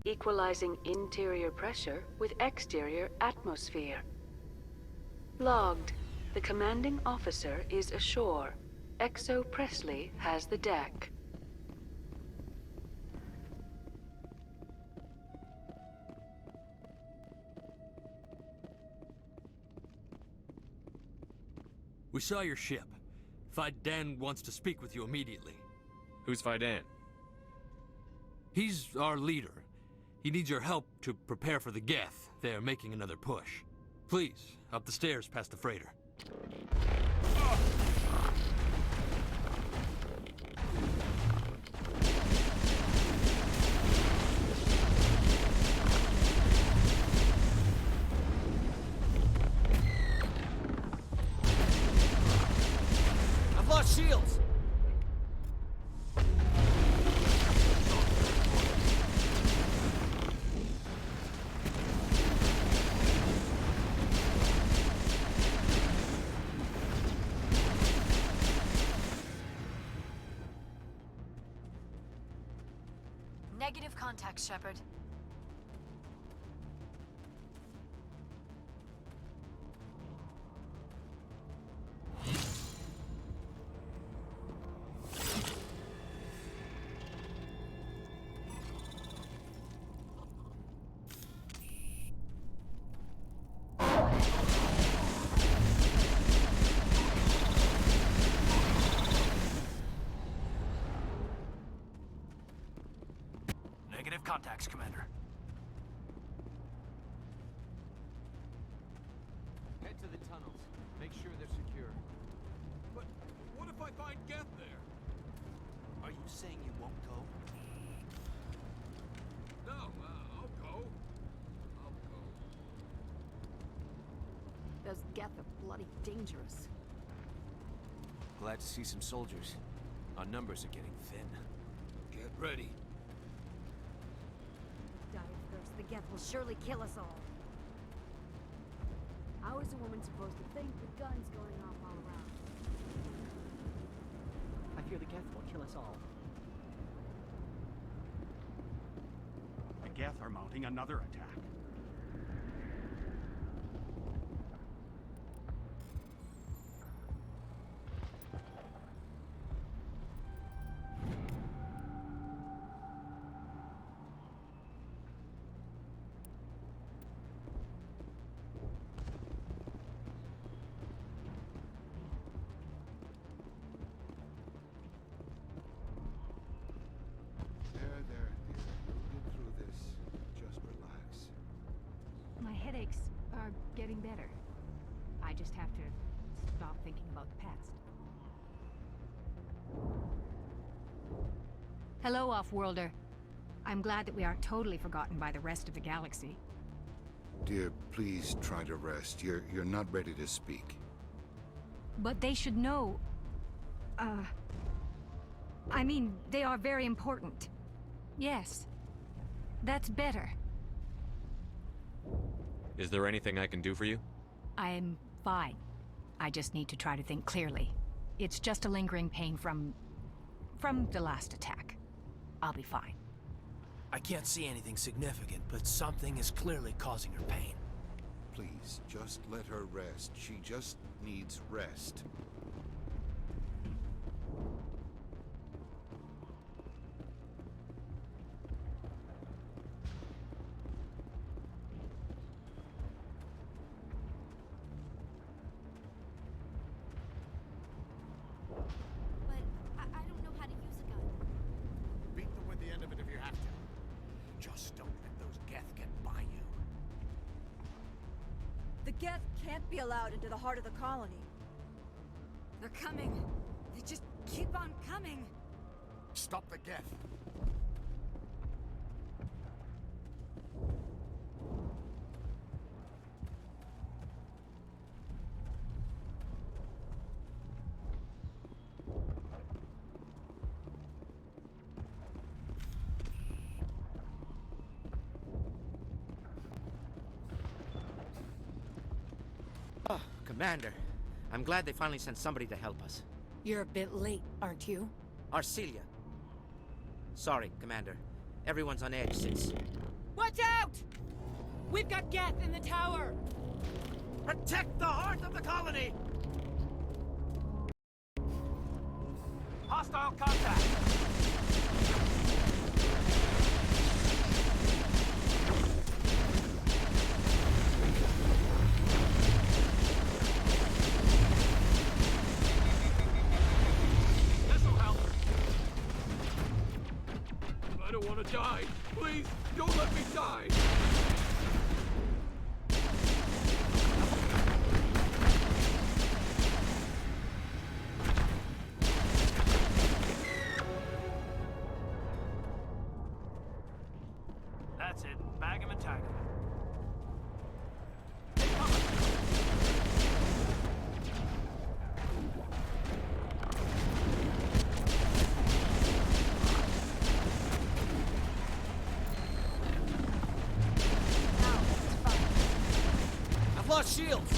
Equalizing interior pressure with exterior atmosphere. Logged. The commanding officer is ashore. Exo Presley has the deck. We saw your ship. Faidan wants to speak with you immediately. Who's Faidan? He's our leader. He needs your help to prepare for the Geth. They're making another push. Please, up the stairs past the freighter. I've lost shields! Negative contact, Shepard. Negative contacts, Commander. Head to the tunnels. Make sure they're secure. But what if I find Geth there? Are you saying you won't go? No, I'll go. I'll go. Those Geth are bloody dangerous. Glad to see some soldiers. Our numbers are getting thin. Get ready. Die of thirst, the Geth will surely kill us all. How is a woman supposed to think with guns going off all around? fear the Geth will kill us all. The Geth are mounting another attack. There, dear. You'll get through this. Just relax. My headaches are getting better. I just have to stop thinking about the past. Hello, Off-Worlder. I'm glad that we aren't totally forgotten by the rest of the galaxy. Dear, please try to rest. You're not ready to speak. But they should know... I mean, they are very important. Yes. That's better. Is there anything I can do for you? I'm fine. I just need to try to think clearly. It's just a lingering pain from the last attack. I'll be fine. I can't see anything significant, but something is clearly causing her pain. Please, just let her rest. She just needs rest. But I don't know how to use a gun. Beat them with the end of it if you have to. Just don't let those Geth get by you. The Geth can't be allowed into the heart of the colony. They're coming. They just keep on coming. Stop the Geth. Oh, Commander. I'm glad they finally sent somebody to help us. You're a bit late, aren't you? Arcelia. Sorry, Commander. Everyone's on edge since... Watch out! We've got Geth in the tower! Protect the heart of the colony! Hostile contact! This'll help. I don't want to die. Please, don't let me die. That's it. Bag him and tag him. I've lost shields!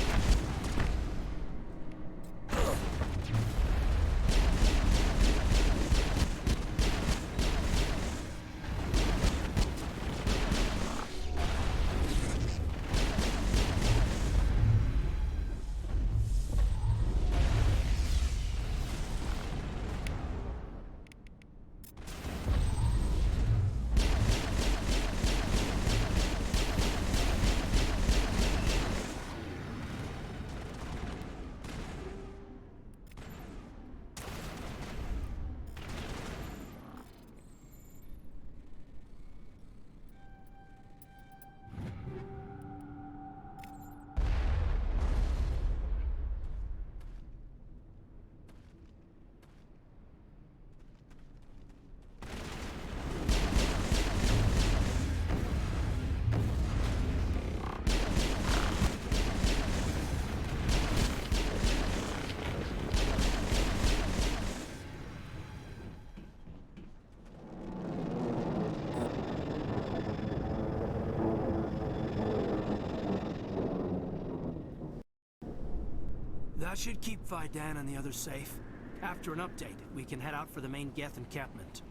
That should keep Vidan and the others safe. After an update, we can head out for the main Geth encampment.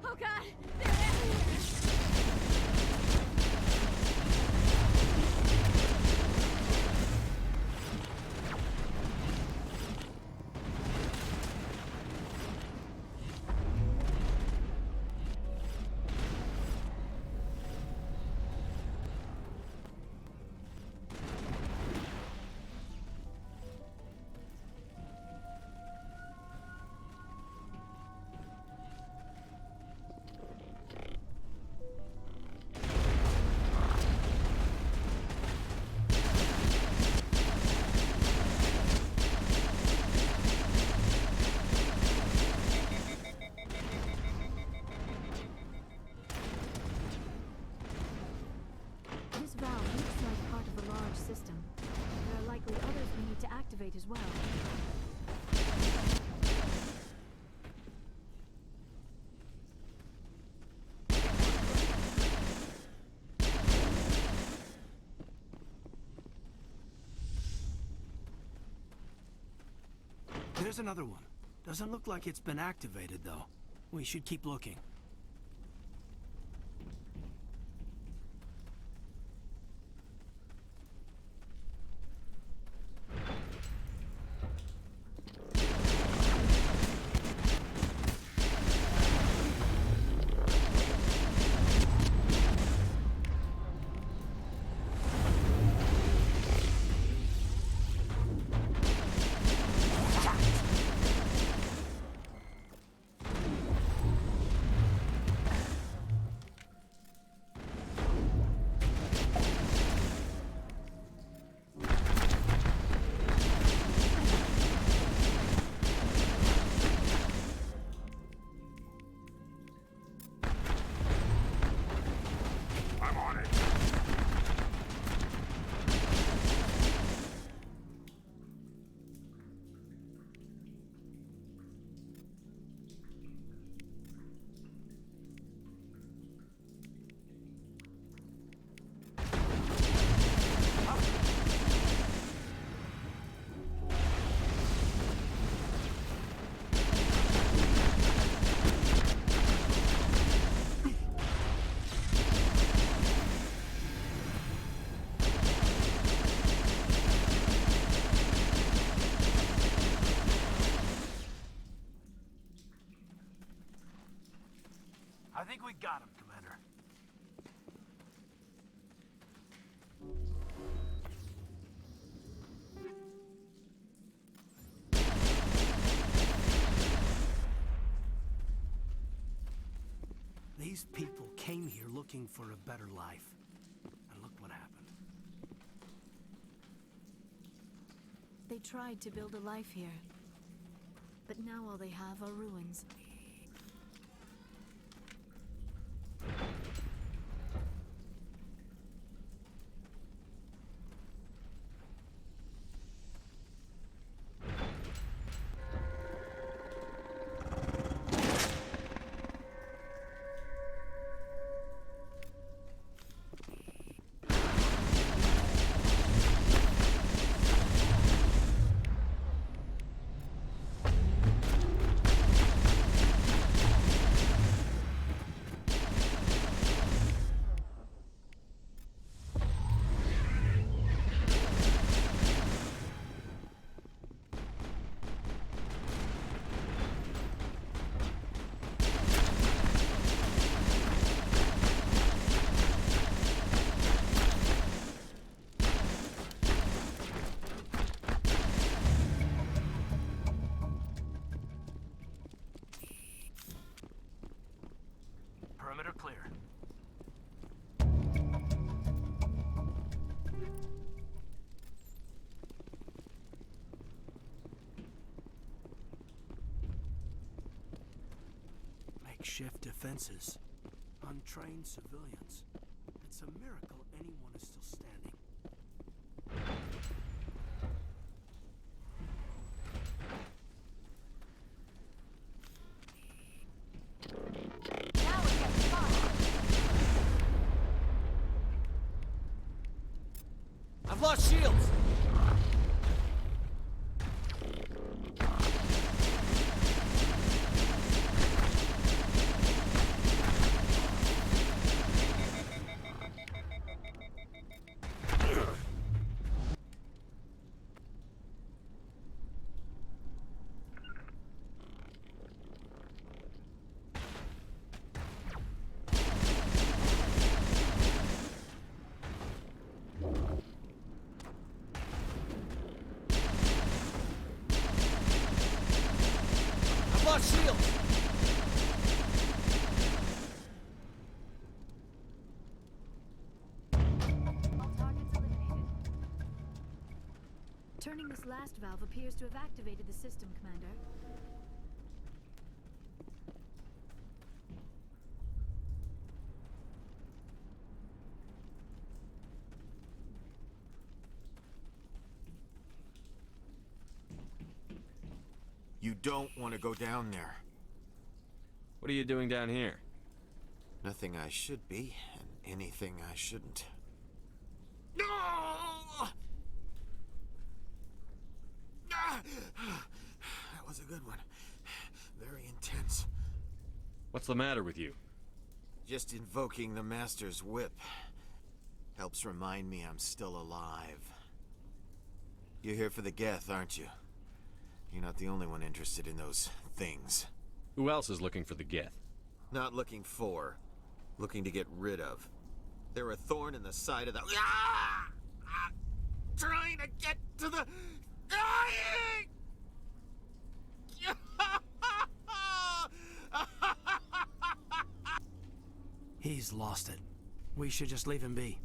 Oh god! They're everywhere! This valve looks like part of a large system. There are likely others we need to activate as well. There's another one. Doesn't look like it's been activated, though. We should keep looking. I think we got him, Commander. These people came here looking for a better life. And look what happened. They tried to build a life here. But now all they have are ruins. makeshift defenses. Untrained civilians. It's a miracle anyone is still standing. I've lost shields! Shield! All targets eliminated. Turning this last valve appears to have activated the system, Commander. You don't want to go down there. What are you doing down here? Nothing I should be, and anything I shouldn't. No! That was a good one. Very intense. What's the matter with you? Just invoking the Master's whip helps remind me I'm still alive. You're here for the Geth, aren't you? You're not the only one interested in those things. Who else is looking for the Geth? Not looking for. Looking to get rid of. They're a thorn in the side of the... Ah! Ah! Trying to get to the... Dying! He's lost it. We should just leave him be.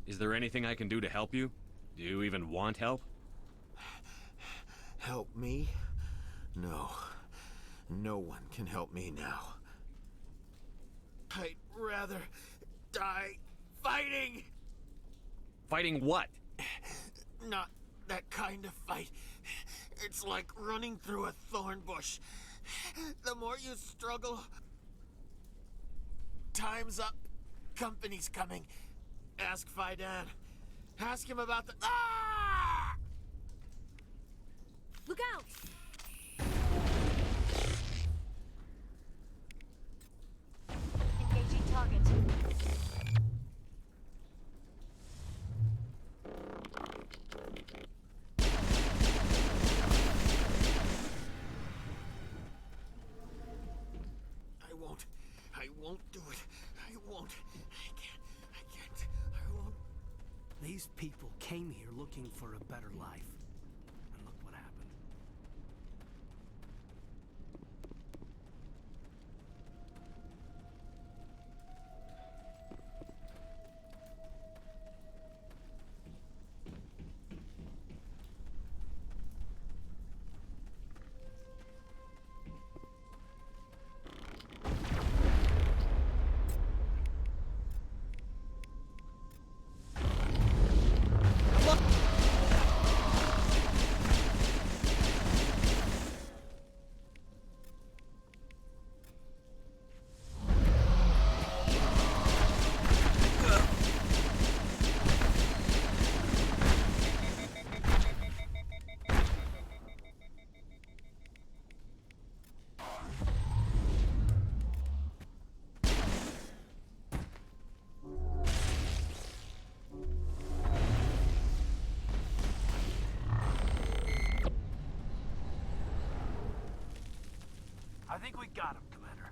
Is there anything I can do to help you? Do you even want help? Help me? No. No one can help me now. I'd rather die fighting! Fighting what? Not that kind of fight. It's like running through a thorn bush. The more you struggle... Time's up. Company's coming. Ask Faidan. Ask him about the... Ah! Look out! Engaging target. I won't do it. I won't. I can't. I won't. These people came here looking for a better life. And look what happened. I think we got him, Commander.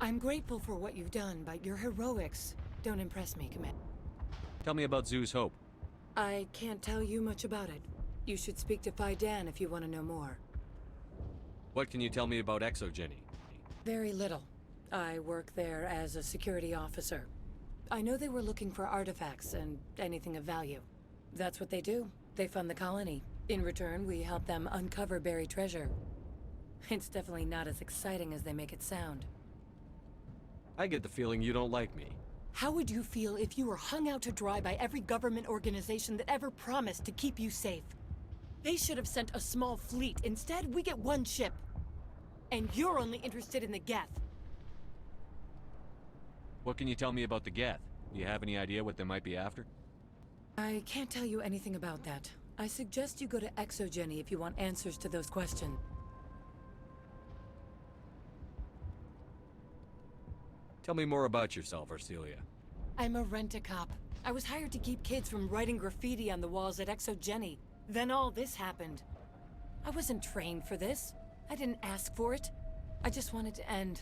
I'm grateful for what you've done, but your heroics don't impress me, Commander. Tell me about Zoo's Hope. I can't tell you much about it. You should speak to Phi Dan if you want to know more. What can you tell me about ExoGeni? Very little. I work there as a security officer. I know they were looking for artifacts and anything of value. That's what they do. They fund the colony. In return, we help them uncover buried treasure. It's definitely not as exciting as they make it sound. I get the feeling you don't like me. How would you feel if you were hung out to dry by every government organization that ever promised to keep you safe? They should have sent a small fleet. Instead, we get one ship. And you're only interested in the Geth. What can you tell me about the Geth? Do you have any idea what they might be after? I can't tell you anything about that. I suggest you go to ExoGeni if you want answers to those questions. Tell me more about yourself, Arcelia. I'm a rent-a-cop. I was hired to keep kids from writing graffiti on the walls at ExoGeni. Then all this happened. I wasn't trained for this. I didn't ask for it. I just wanted to end.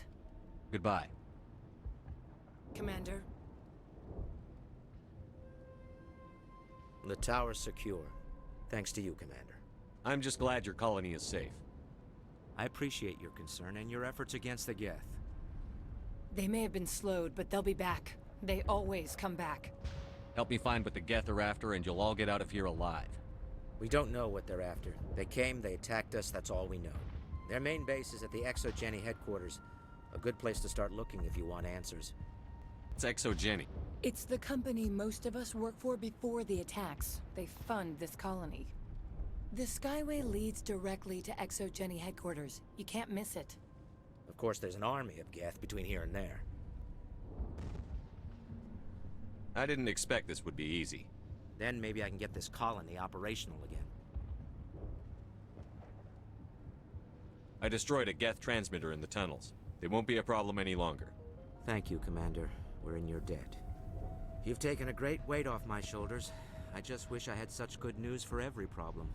Goodbye. Commander. The tower's secure. Thanks to you, Commander. I'm just glad your colony is safe. I appreciate your concern and your efforts against the Geth. They may have been slowed, but they'll be back. They always come back. Help me find what the Geth are after, and you'll all get out of here alive. We don't know what they're after. They came, they attacked us, that's all we know. Their main base is at the ExoGeni headquarters. A good place to start looking if you want answers. It's ExoGeni. It's the company most of us work for before the attacks. They fund this colony. The Skyway leads directly to ExoGeni headquarters. You can't miss it. Of course, there's an army of Geth between here and there. I didn't expect this would be easy. Then maybe I can get this colony operational again. I destroyed a Geth transmitter in the tunnels. They won't be a problem any longer. Thank you, Commander. We're in your debt. You've taken a great weight off my shoulders. I just wish I had such good news for every problem.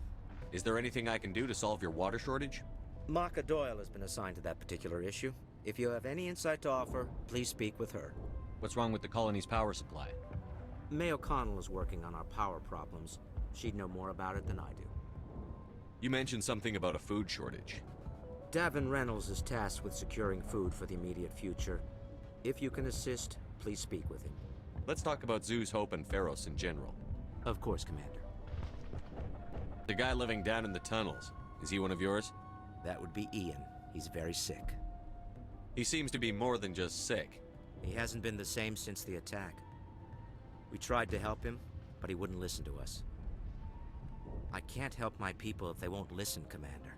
Is there anything I can do to solve your water shortage? Maka Doyle has been assigned to that particular issue. If you have any insight to offer, please speak with her. What's wrong with the colony's power supply? May O'Connell is working on our power problems. She'd know more about it than I do. You mentioned something about a food shortage. Davin Reynolds is tasked with securing food for the immediate future. If you can assist, please speak with him. Let's talk about Zoo's Hope and Pharos in general. Of course, Commander. The guy living down in the tunnels, is he one of yours? That would be Ian. He's very sick. He seems to be more than just sick. He hasn't been the same since the attack. We tried to help him, but he wouldn't listen to us. I can't help my people if they won't listen, Commander.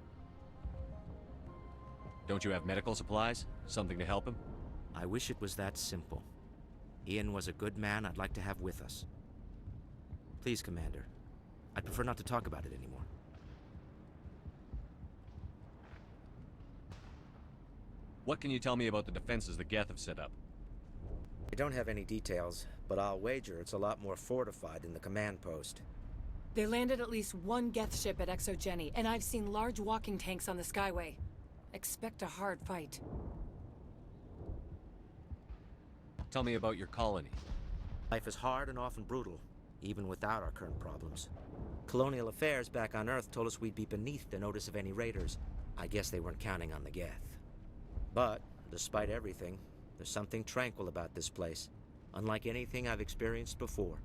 Don't you have medical supplies? Something to help him? I wish it was that simple. Ian was a good man I'd like to have with us. Please, Commander. I'd prefer not to talk about it anymore. What can you tell me about the defenses the Geth have set up? I don't have any details, but I'll wager it's a lot more fortified than the command post. They landed at least one Geth ship at ExoGeni, and I've seen large walking tanks on the Skyway. Expect a hard fight. Tell me about your colony. Life is hard and often brutal, even without our current problems. Colonial Affairs back on Earth told us we'd be beneath the notice of any raiders. I guess they weren't counting on the Geth. But, despite everything, there's something tranquil about this place, unlike anything I've experienced before.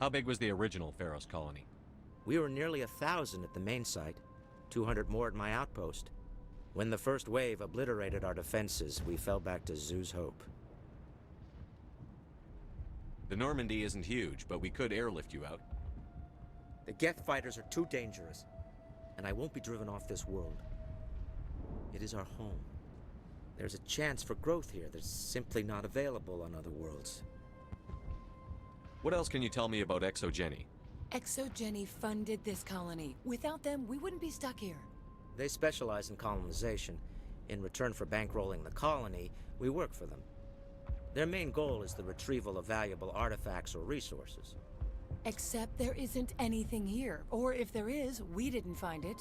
How big was the original Pharos colony? We were nearly 1,000 at the main site, 200 more at my outpost. When the first wave obliterated our defenses, we fell back to Zoo's Hope. The Normandy isn't huge, but we could airlift you out. The Geth fighters are too dangerous, and I won't be driven off this world. It is our home. There's a chance for growth here that's simply not available on other worlds. What else can you tell me about ExoGeni? ExoGeni funded this colony. Without them, we wouldn't be stuck here. They specialize in colonization. In return for bankrolling the colony, we work for them. Their main goal is the retrieval of valuable artifacts or resources. Except there isn't anything here. Or if there is, we didn't find it.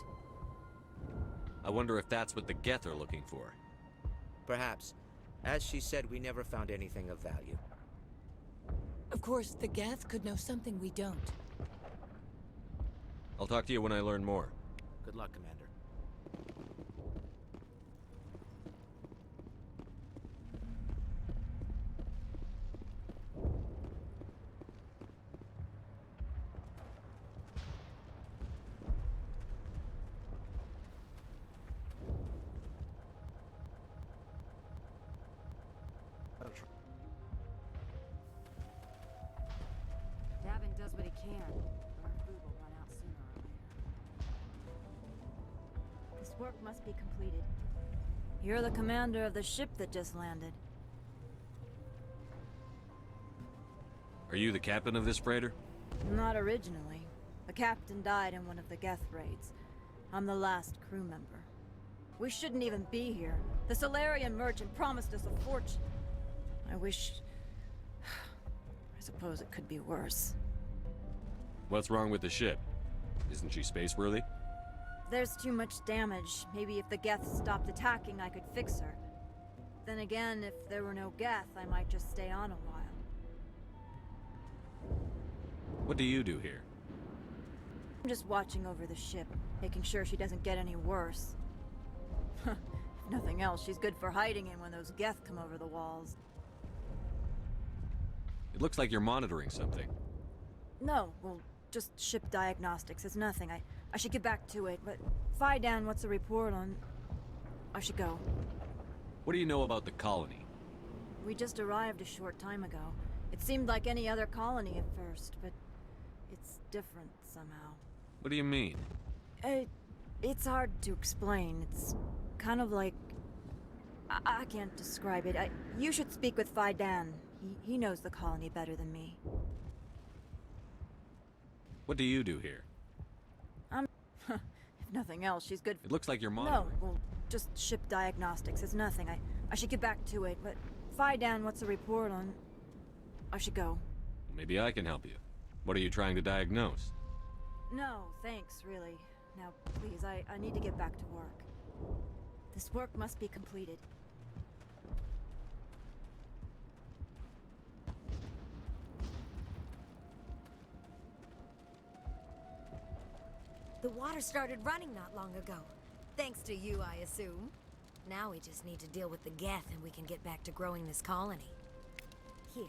I wonder if that's what the Geth are looking for. Perhaps. As she said, we never found anything of value. Of course, the Geth could know something we don't. I'll talk to you when I learn more. Good luck, Commander. Davin does what he can. Our food will run out sooner or later. This work must be completed. You're the commander of the ship that just landed. Are you the captain of this freighter? Not originally. The captain died in one of the Geth raids. I'm the last crew member. We shouldn't even be here. The Solarian merchant promised us a fortune. I wish... I suppose it could be worse. What's wrong with the ship? Isn't she space-worthy? There's too much damage. Maybe if the Geth stopped attacking, I could fix her. Then again, if there were no Geth, I might just stay on a while. What do you do here? I'm just watching over the ship, making sure she doesn't get any worse. If nothing else, she's good for hiding in when those Geth come over the walls. It looks like you're monitoring something. No, well, just ship diagnostics. It's nothing. I should get back to it, but... Fidan, what's the report on... I should go. What do you know about the colony? We just arrived a short time ago. It seemed like any other colony at first, but... it's different somehow. What do you mean? It's hard to explain. It's kind of like... I can't describe it. You should speak with Fidan. He knows the colony better than me. What do you do here? If nothing else, she's good. It looks like you're monitoring. No, well, just ship diagnostics. It's nothing. I should get back to it, but Fidan, what's the report on... I should go. Maybe I can help you. What are you trying to diagnose? No, thanks, really. Now, please, I need to get back to work. This work must be completed. The water started running not long ago. Thanks to you, I assume. Now we just need to deal with the Geth and we can get back to growing this colony. Here,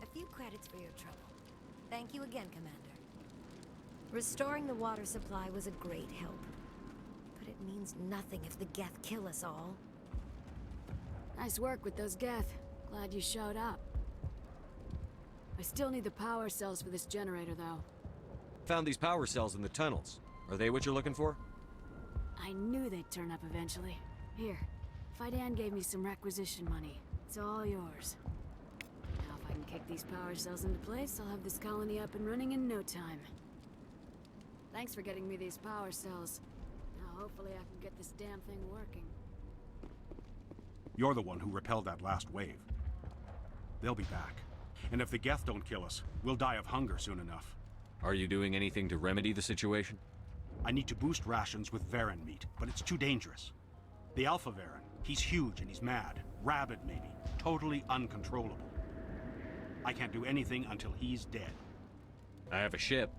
a few credits for your trouble. Thank you again, Commander. Restoring the water supply was a great help. But it means nothing if the Geth kill us all. Nice work with those Geth. Glad you showed up. I still need the power cells for this generator, though. Found these power cells in the tunnels. Are they what you're looking for? I knew they'd turn up eventually. Here, Fidan gave me some requisition money. It's all yours. Now if I can kick these power cells into place, I'll have this colony up and running in no time. Thanks for getting me these power cells. Now hopefully I can get this damn thing working. You're the one who repelled that last wave. They'll be back. And if the Geth don't kill us, we'll die of hunger soon enough. Are you doing anything to remedy the situation? I need to boost rations with Varen meat, but it's too dangerous. The Alpha Varen, he's huge and he's mad. Rabid, maybe. Totally uncontrollable. I can't do anything until he's dead. I have a ship.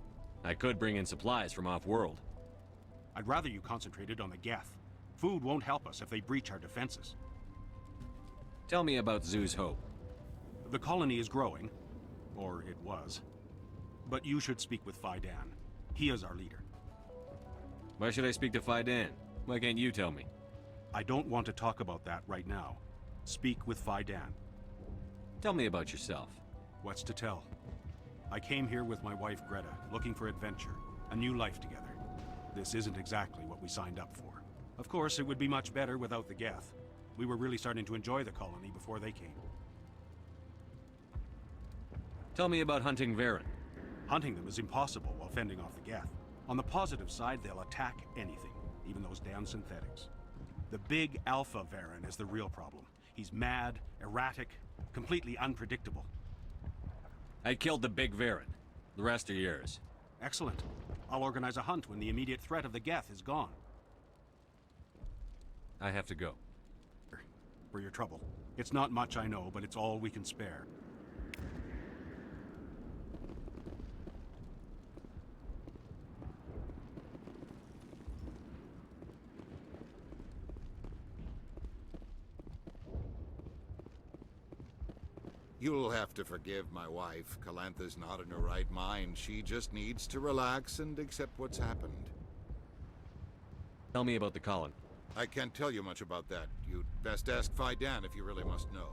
I could bring in supplies from off-world. I'd rather you concentrated on the Geth. Food won't help us if they breach our defenses. Tell me about Zhu's Hope. The colony is growing. Or it was. But you should speak with Fidan. He is our leader. Why should I speak to Fidan? Why can't you tell me? I don't want to talk about that right now. Speak with Fidan. Tell me about yourself. What's to tell? I came here with my wife Greta, looking for adventure, a new life together. This isn't exactly what we signed up for. Of course, it would be much better without the Geth. We were really starting to enjoy the colony before they came. Tell me about hunting Varen. Hunting them is impossible while fending off the Geth. On the positive side, they'll attack anything, even those damn synthetics. The big Alpha Varen is the real problem. He's mad, erratic, completely unpredictable. I killed the big Varen. The rest are yours. Excellent. I'll organize a hunt when the immediate threat of the Geth is gone. I have to go. for your trouble. It's not much, I know, but it's all we can spare. You'll have to forgive my wife. Calantha's not in her right mind. She just needs to relax and accept what's happened. Tell me about the colony. I can't tell you much about that. You'd best ask Faidan if you really must know.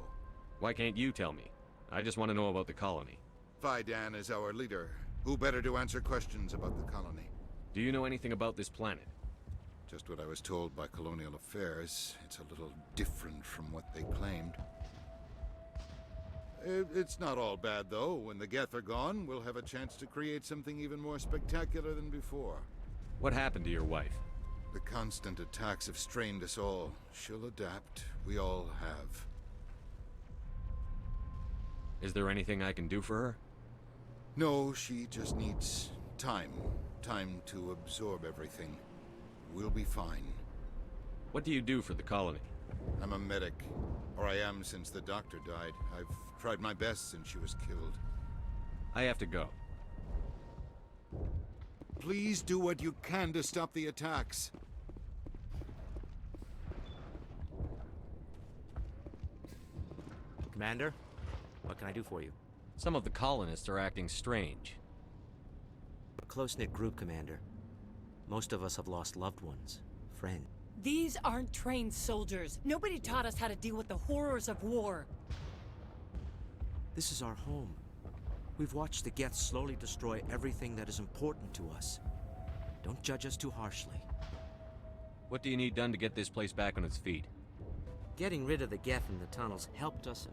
Why can't you tell me? I just want to know about the colony. Faidan is our leader. Who better to answer questions about the colony? Do you know anything about this planet? Just what I was told by Colonial Affairs. It's a little different from what they claimed. It's not all bad, though. When the Geth are gone, we'll have a chance to create something even more spectacular than before. What happened to your wife? The constant attacks have strained us all. She'll adapt. We all have. Is there anything I can do for her? No, she just needs time. Time to absorb everything. We'll be fine. What do you do for the colony? I'm a medic. Or I am since the doctor died. I've tried my best since she was killed. I have to go. Please do what you can to stop the attacks. Commander, what can I do for you? Some of the colonists are acting strange. A close-knit group, Commander. Most of us have lost loved ones, friends. These aren't trained soldiers. Nobody taught us how to deal with the horrors of war. This is our home. We've watched the Geth slowly destroy everything that is important to us. Don't judge us too harshly. What do you need done to get this place back on its feet? Getting rid of the Geth in the tunnels helped us,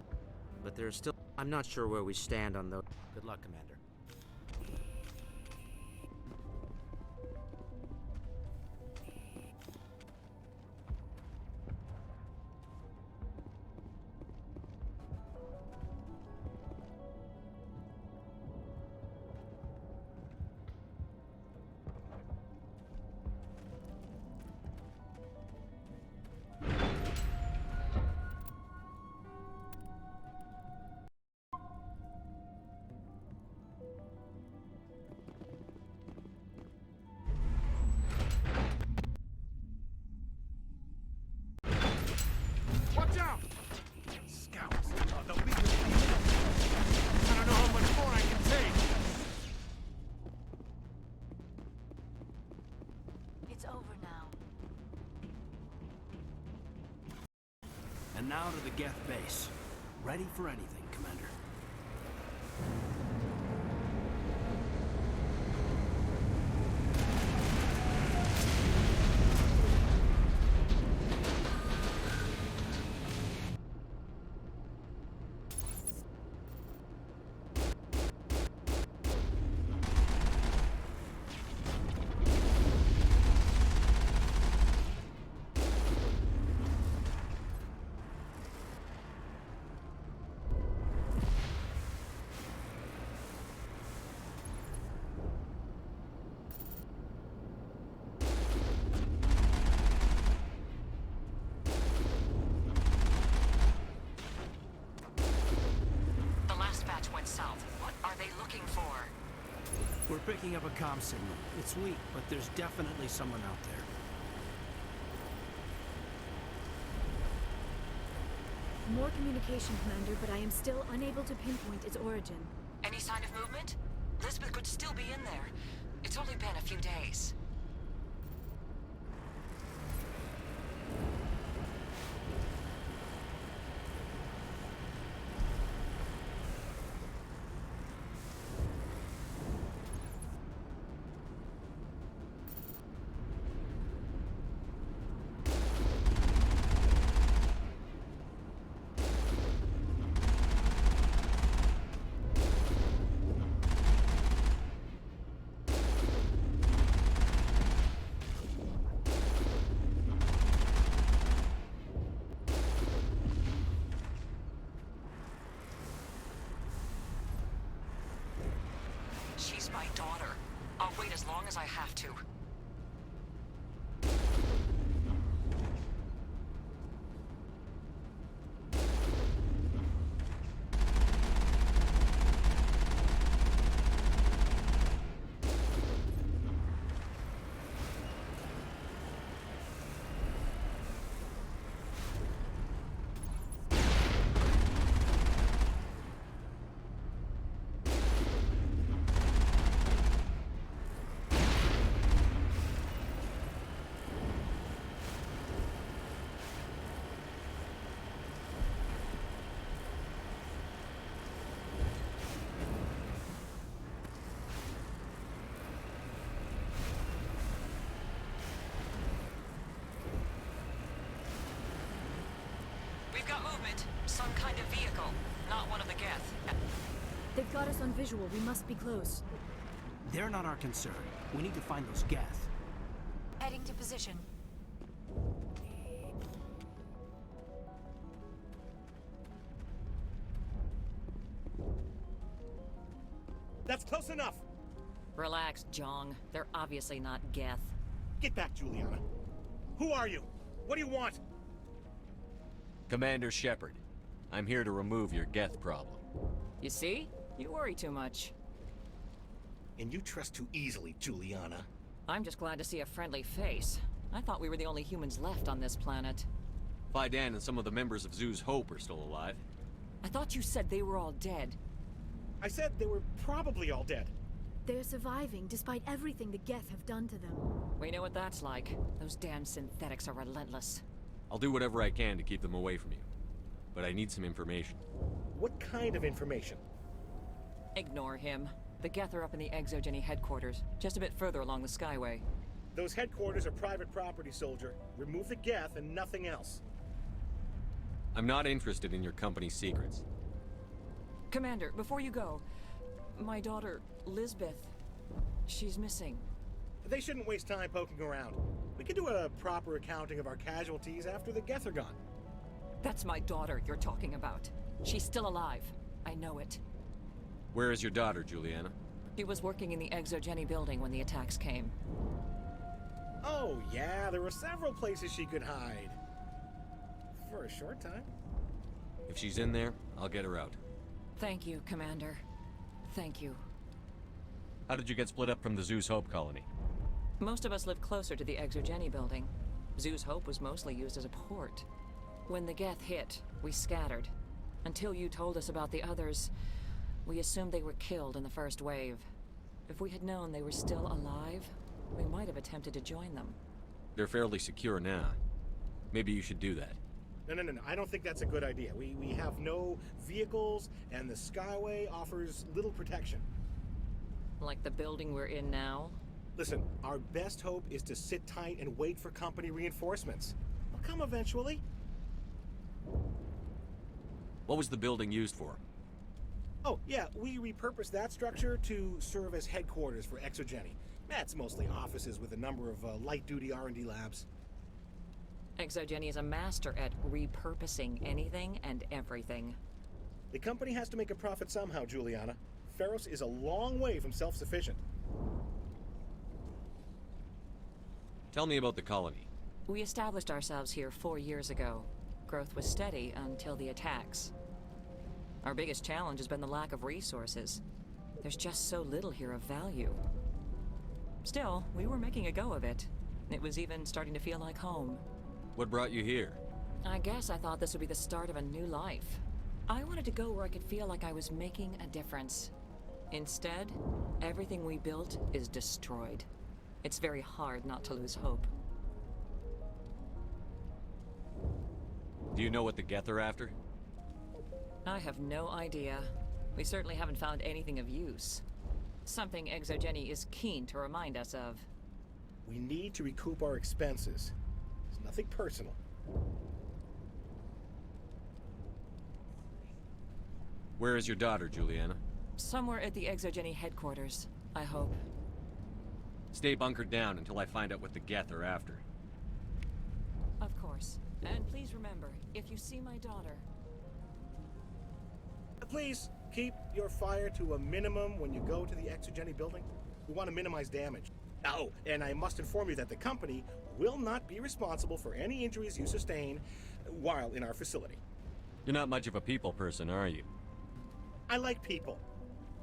but there's still... I'm not sure where we stand on those. Good luck, Commander. Watch out! Scouts! Oh, they'll beat you. I don't know how much more I can take. It's over now. And now to the Geth base. Ready for anything, Commander. We're picking up a comm signal. It's weak, but there's definitely someone out there. More communication, Commander, but I am still unable to pinpoint its origin. Any sign of movement? Elizabeth could still be in there. It's only been a few days. She's my daughter. I'll wait as long as I have to. got movement. Some kind of vehicle. Not one of the Geth. They've got us on visual. We must be close. They're not our concern. We need to find those Geth. Heading to position. That's close enough! Relax, Jong. They're obviously not Geth. Get back, Juliana. Who are you? What do you want? Commander Shepard. I'm here to remove your Geth problem. You see? You worry too much. And you trust too easily, Juliana. I'm just glad to see a friendly face. I thought we were the only humans left on this planet. Fidan and some of the members of Zoo's Hope are still alive. I thought you said they were all dead. I said they were probably all dead. They're surviving despite everything the Geth have done to them. We know what that's like. Those damn synthetics are relentless. I'll do whatever I can to keep them away from you. But I need some information. What kind of information? Ignore him. The Geth are up in the Exogeny headquarters, just a bit further along the Skyway. Those headquarters are private property, soldier. Remove the Geth and nothing else. I'm not interested in your company's secrets. Commander, before you go, my daughter, Lisbeth, she's missing. They shouldn't waste time poking around. We can do a proper accounting of our casualties after the Geth are gone. That's my daughter you're talking about. She's still alive. I know it. Where is your daughter, Juliana? She was working in the Exogeny building when the attacks came. Oh, yeah, there were several places she could hide. For a short time. If she's in there, I'll get her out. Thank you, Commander. Thank you. How did you get split up from the Zeus Hope colony? Most of us lived closer to the Exogeny building. Zeus Hope was mostly used as a port. When the Geth hit, we scattered. Until you told us about the others, we assumed they were killed in the first wave. If we had known they were still alive, we might have attempted to join them. They're fairly secure now. Maybe you should do that. No. I don't think that's a good idea. We have no vehicles, and the Skyway offers little protection. Like the building we're in now? Listen, our best hope is to sit tight and wait for company reinforcements. They'll come eventually. What was the building used for? Oh, yeah, we repurposed that structure to serve as headquarters for Exogeny. That's mostly offices with a number of light-duty R&D labs. Exogeny is a master at repurposing anything and everything. The company has to make a profit somehow, Juliana. Feros is a long way from self-sufficient. Tell me about the colony. We established ourselves here 4 years ago. Growth was steady until the attacks. Our biggest challenge has been the lack of resources. There's just so little here of value. Still, we were making a go of it. It was even starting to feel like home. What brought you here? I guess I thought this would be the start of a new life. I wanted to go where I could feel like I was making a difference. Instead, everything we built is destroyed. It's very hard not to lose hope. Do you know what the Geth are after? I have no idea. We certainly haven't found anything of use. Something Exogeny is keen to remind us of. We need to recoup our expenses. It's nothing personal. Where is your daughter, Juliana? Somewhere at the Exogeny headquarters, I hope. Stay bunkered down until I find out what the Geth are after. Of course. And please remember, if you see my daughter... Please, keep your fire to a minimum when you go to the Exogeny building. We want to minimize damage. Oh, and I must inform you that the company will not be responsible for any injuries you sustain while in our facility. You're not much of a people person, are you? I like people.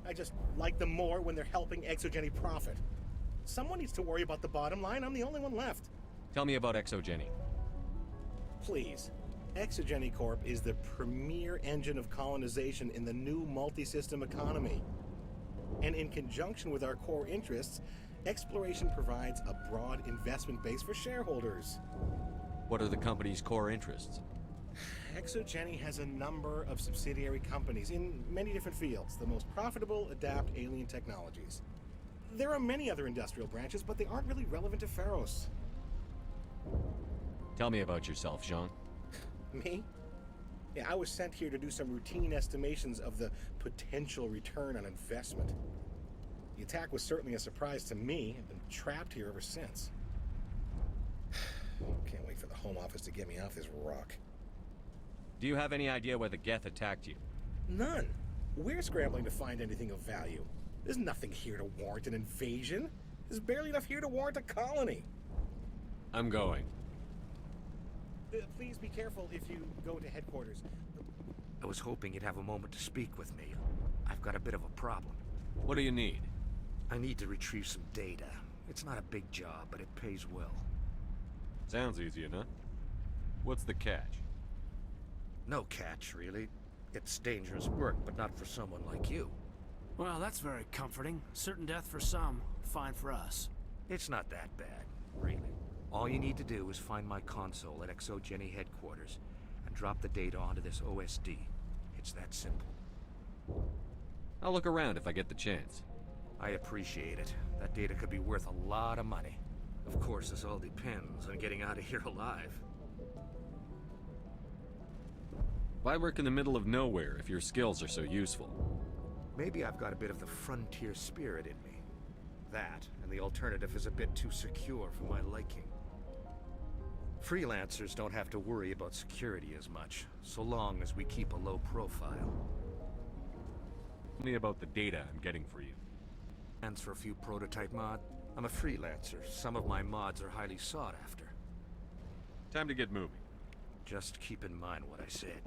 I just like them more when they're helping Exogeny profit. Someone needs to worry about the bottom line. I'm the only one left. Tell me about Exogeny. Please. Exogeny Corp is the premier engine of colonization in the new multi-system economy. And in conjunction with our core interests, exploration provides a broad investment base for shareholders. What are the company's core interests? Exogeny has a number of subsidiary companies in many different fields. The most profitable adapt alien technologies. There are many other industrial branches, but they aren't really relevant to Feros. Tell me about yourself, Jean. Me? Yeah, I was sent here to do some routine estimations of the potential return on investment. The attack was certainly a surprise to me. I've been trapped here ever since. Can't wait for the Home Office to get me off this rock. Do you have any idea why the Geth attacked you? None. We're scrambling to find anything of value. There's nothing here to warrant an invasion. There's barely enough here to warrant a colony. I'm going. Please be careful if you go to headquarters. I was hoping you'd have a moment to speak with me. I've got a bit of a problem. What do you need? I need to retrieve some data. It's not a big job, but it pays well. Sounds easy enough. What's the catch? No catch, really. It's dangerous work, but not for someone like you. Well, that's very comforting. Certain death for some, fine for us. It's not that bad, really. All you need to do is find my console at ExoGeni headquarters and drop the data onto this OSD. It's that simple. I'll look around if I get the chance. I appreciate it. That data could be worth a lot of money. Of course, this all depends on getting out of here alive. Why work in the middle of nowhere if your skills are so useful? Maybe I've got a bit of the frontier spirit in me. That, and the alternative is a bit too secure for my liking. Freelancers don't have to worry about security as much, so long as we keep a low profile. Tell me about the data I'm getting for you. Plans for a few prototype mod? I'm a freelancer. Some of my mods are highly sought after. Time to get moving. Just keep in mind what I said.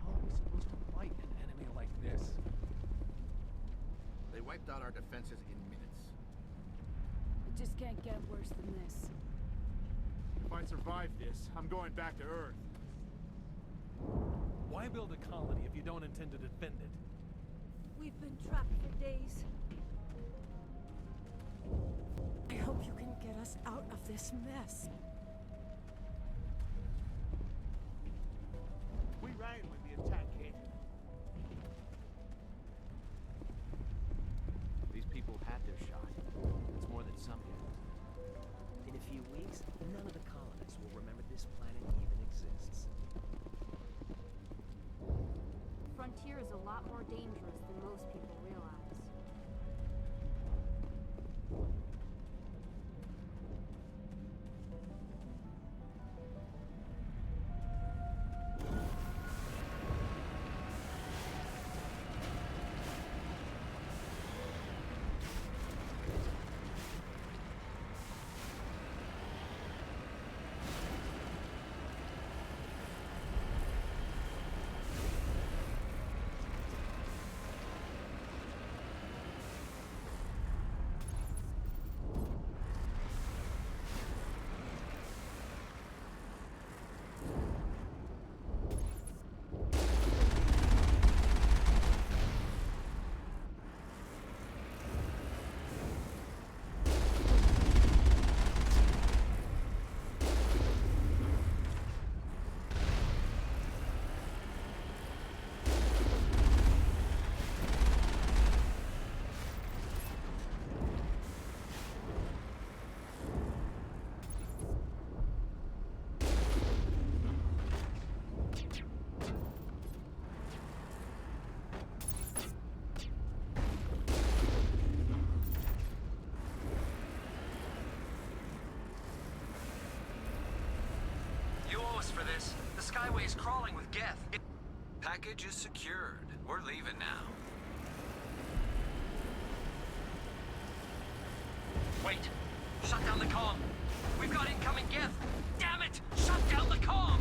How are we supposed to fight an enemy like this? They wiped out our defenses in minutes. It just can't get worse than this. If I survive this, I'm going back to Earth. Why build a colony if you don't intend to defend it? We've been trapped for days. I hope you can get us out of this mess. We ran when the attack hit. These people had their shot. It's more than some get. In a few weeks, none of the colonists will remember this planet even exists. Frontier is a lot more dangerous than most people realize. For this. The Skyway is crawling with Geth. Package is secured. We're leaving now. Wait! Shut down the comm! We've got incoming Geth! Damn it! Shut down the comm!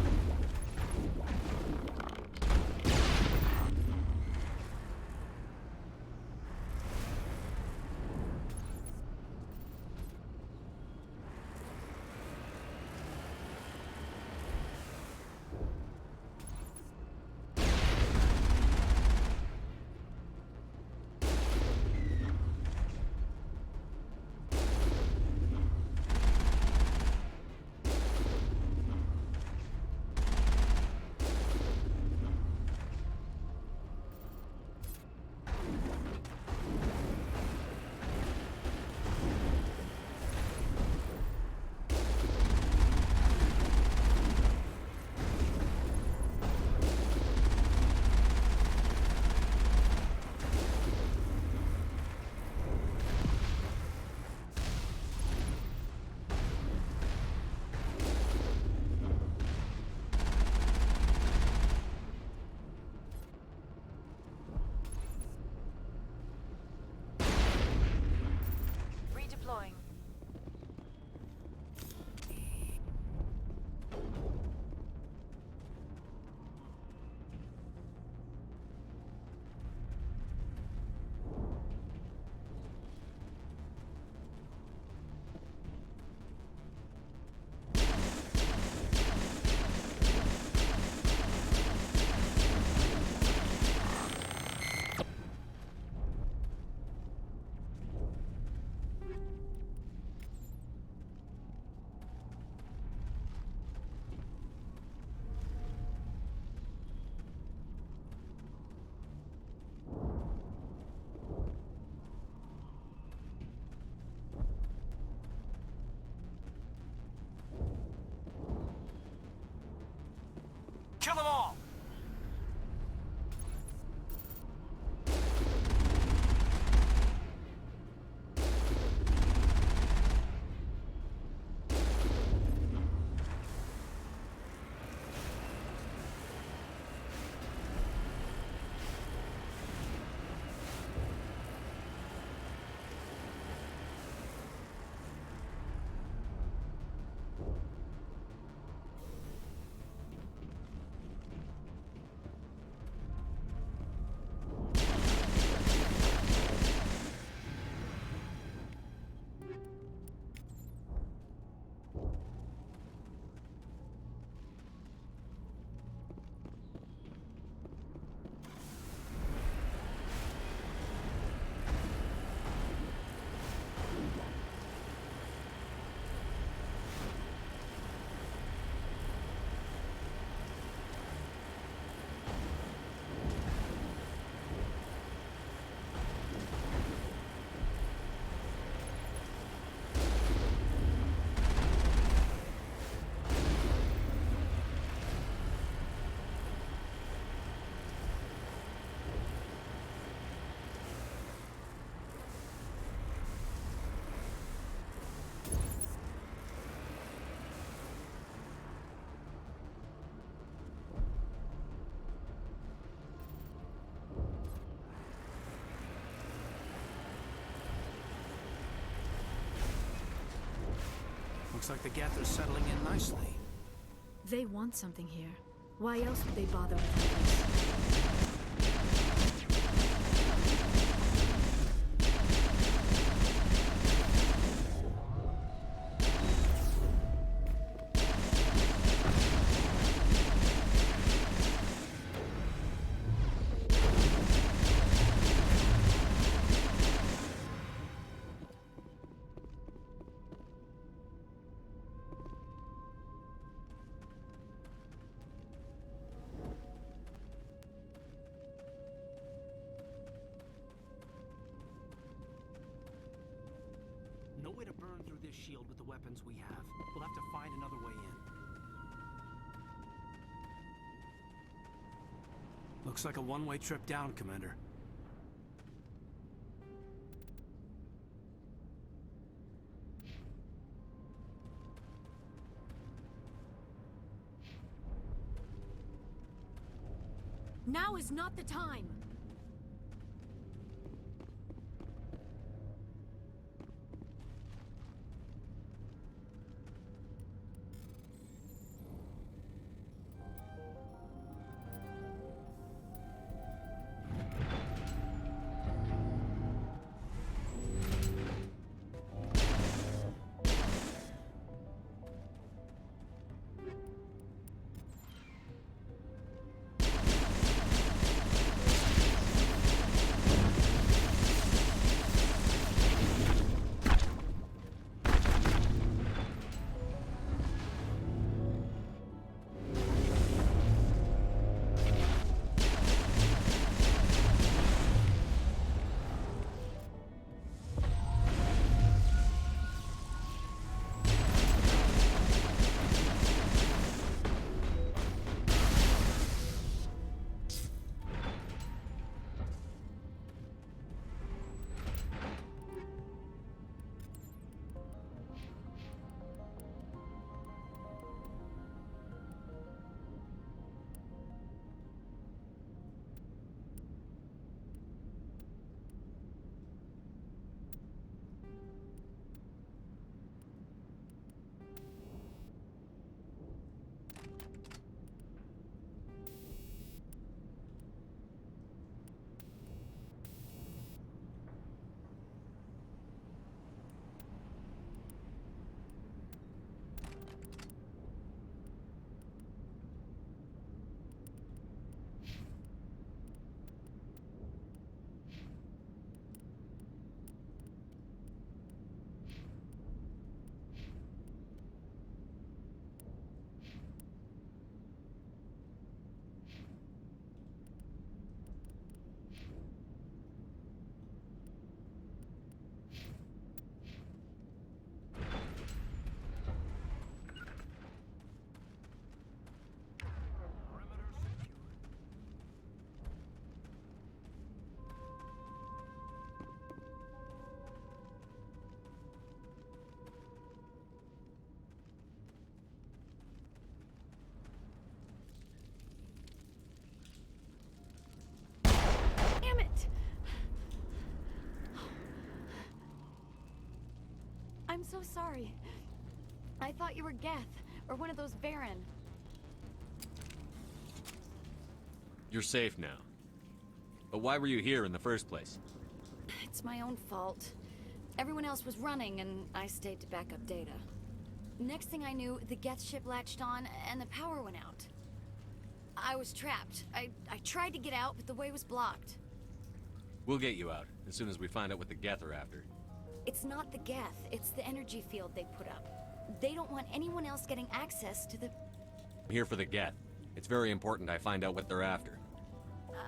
Looks like the Geth are settling in nicely. They want something here. Why else would they bother with this? No way to burn through this shield with the weapons we have. We'll have to find another way in. Looks like a one-way trip down, Commander. Now is not the time! I'm so sorry. I thought you were Geth, or one of those Baron. You're safe now. But why were you here in the first place? It's my own fault. Everyone else was running, and I stayed to back up data. Next thing I knew, the Geth ship latched on, and the power went out. I was trapped. I tried to get out, but the way was blocked. We'll get you out, as soon as we find out what the Geth are after. It's not the Geth, it's the energy field they put up. They don't want anyone else getting access to the... I'm here for the Geth. It's very important I find out what they're after.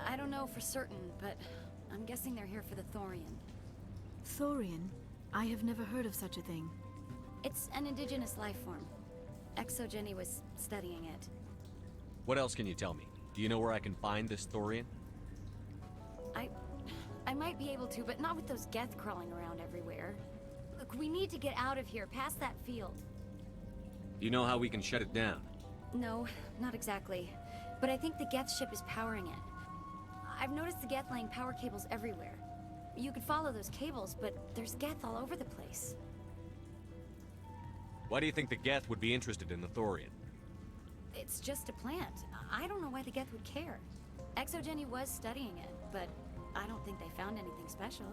I don't know for certain, but I'm guessing they're here for the Thorian. Thorian? I have never heard of such a thing. It's an indigenous life form. ExoGeni was studying it. What else can you tell me? Do you know where I can find this Thorian? I might be able to, but not with those Geth crawling around everywhere. Look, we need to get out of here, past that field. Do you know how we can shut it down? No, not exactly. But I think the Geth ship is powering it. I've noticed the Geth laying power cables everywhere. You could follow those cables, but there's Geth all over the place. Why do you think the Geth would be interested in the thorian? It's just a plant. I don't know why the Geth would care. Exogeny was studying it, but I don't think they found anything special.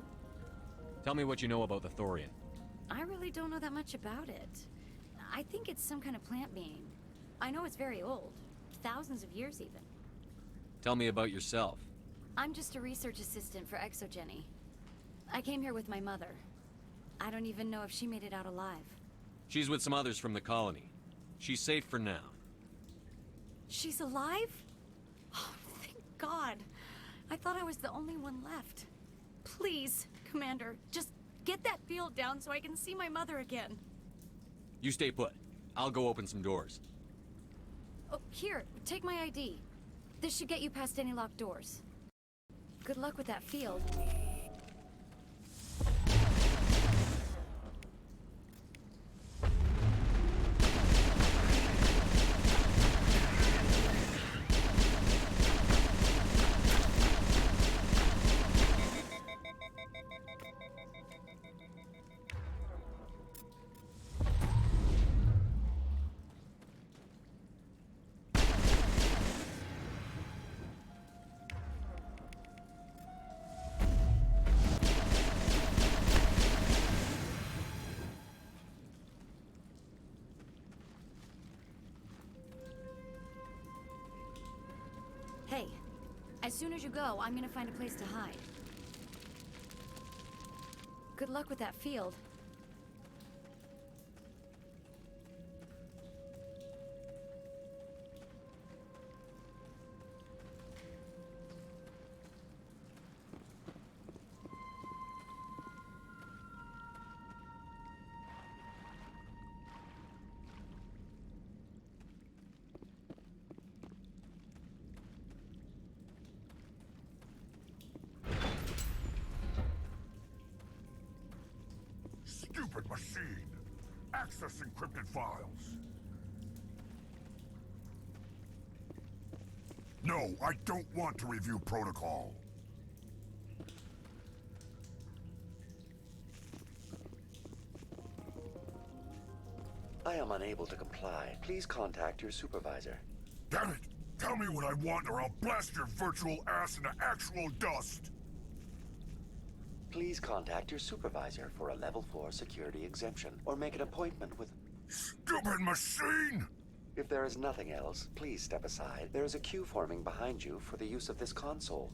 Tell me what you know about the thorian. I really don't know that much about it. I think it's some kind of plant being. I know it's very old. Thousands of years, even. Tell me about yourself. I'm just a research assistant for Exogeny. I came here with my mother. I don't even know if she made it out alive. She's with some others from the colony. She's safe for now. She's alive? Oh, thank God. I thought I was the only one left. Please, Commander, just get that field down so I can see my mother again. You stay put. I'll go open some doors. Oh, here, take my ID. This should get you past any locked doors. Good luck with that field. Hey, as soon as you go, I'm gonna find a place to hide. Good luck with that field. Stupid machine! Access encrypted files. No, I don't want to review protocol. I am unable to comply. Please contact your supervisor. Damn it! Tell me what I want or I'll blast your virtual ass into actual dust! Please contact your supervisor for a level 4 security exemption, or make an appointment with... Stupid machine! If there is nothing else, please step aside. There is a queue forming behind you for the use of this console.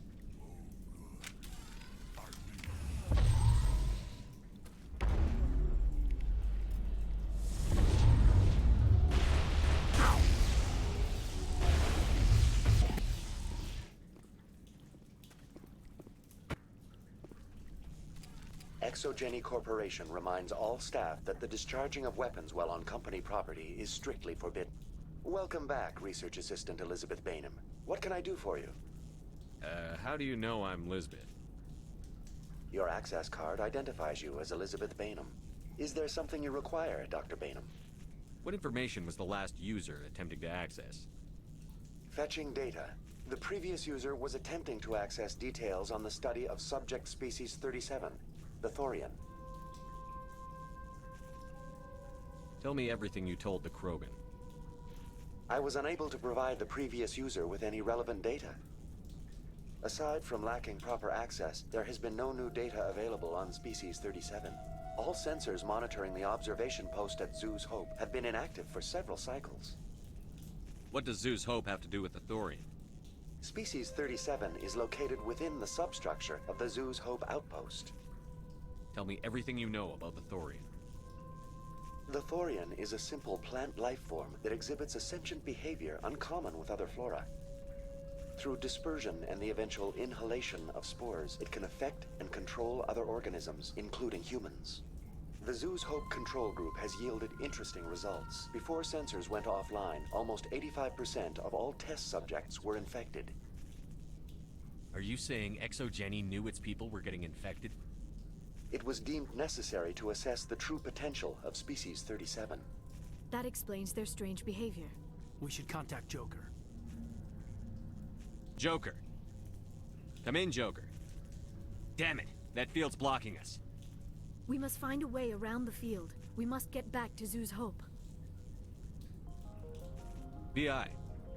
Exogeny Corporation reminds all staff that the discharging of weapons while on company property is strictly forbidden. Welcome back, Research Assistant Elizabeth Bainham. What can I do for you? How do you know I'm Lisbeth? Your access card identifies you as Elizabeth Bainham. Is there something you require, Dr. Bainham? What information was the last user attempting to access? Fetching data. The previous user was attempting to access details on the study of subject species 37. The Thorian. Tell me everything you told the Krogan. I was unable to provide the previous user with any relevant data. Aside from lacking proper access, there has been no new data available on Species 37. All sensors monitoring the observation post at Zoo's Hope have been inactive for several cycles. What does Zoo's Hope have to do with the Thorian? Species 37 is located within the substructure of the Zoo's Hope outpost. Tell me everything you know about the Thorian. The Thorian is a simple plant life form that exhibits a sentient behavior uncommon with other flora. Through dispersion and the eventual inhalation of spores, it can affect and control other organisms, including humans. The Zoo's Hope control group has yielded interesting results. Before sensors went offline, almost 85% of all test subjects were infected. Are you saying Exogeny knew its people were getting infected? It was deemed necessary to assess the true potential of Species 37. That explains their strange behavior. We should contact Joker. Joker. Come in, Joker. Damn it, that field's blocking us. We must find a way around the field. We must get back to Zoo's Hope. PI,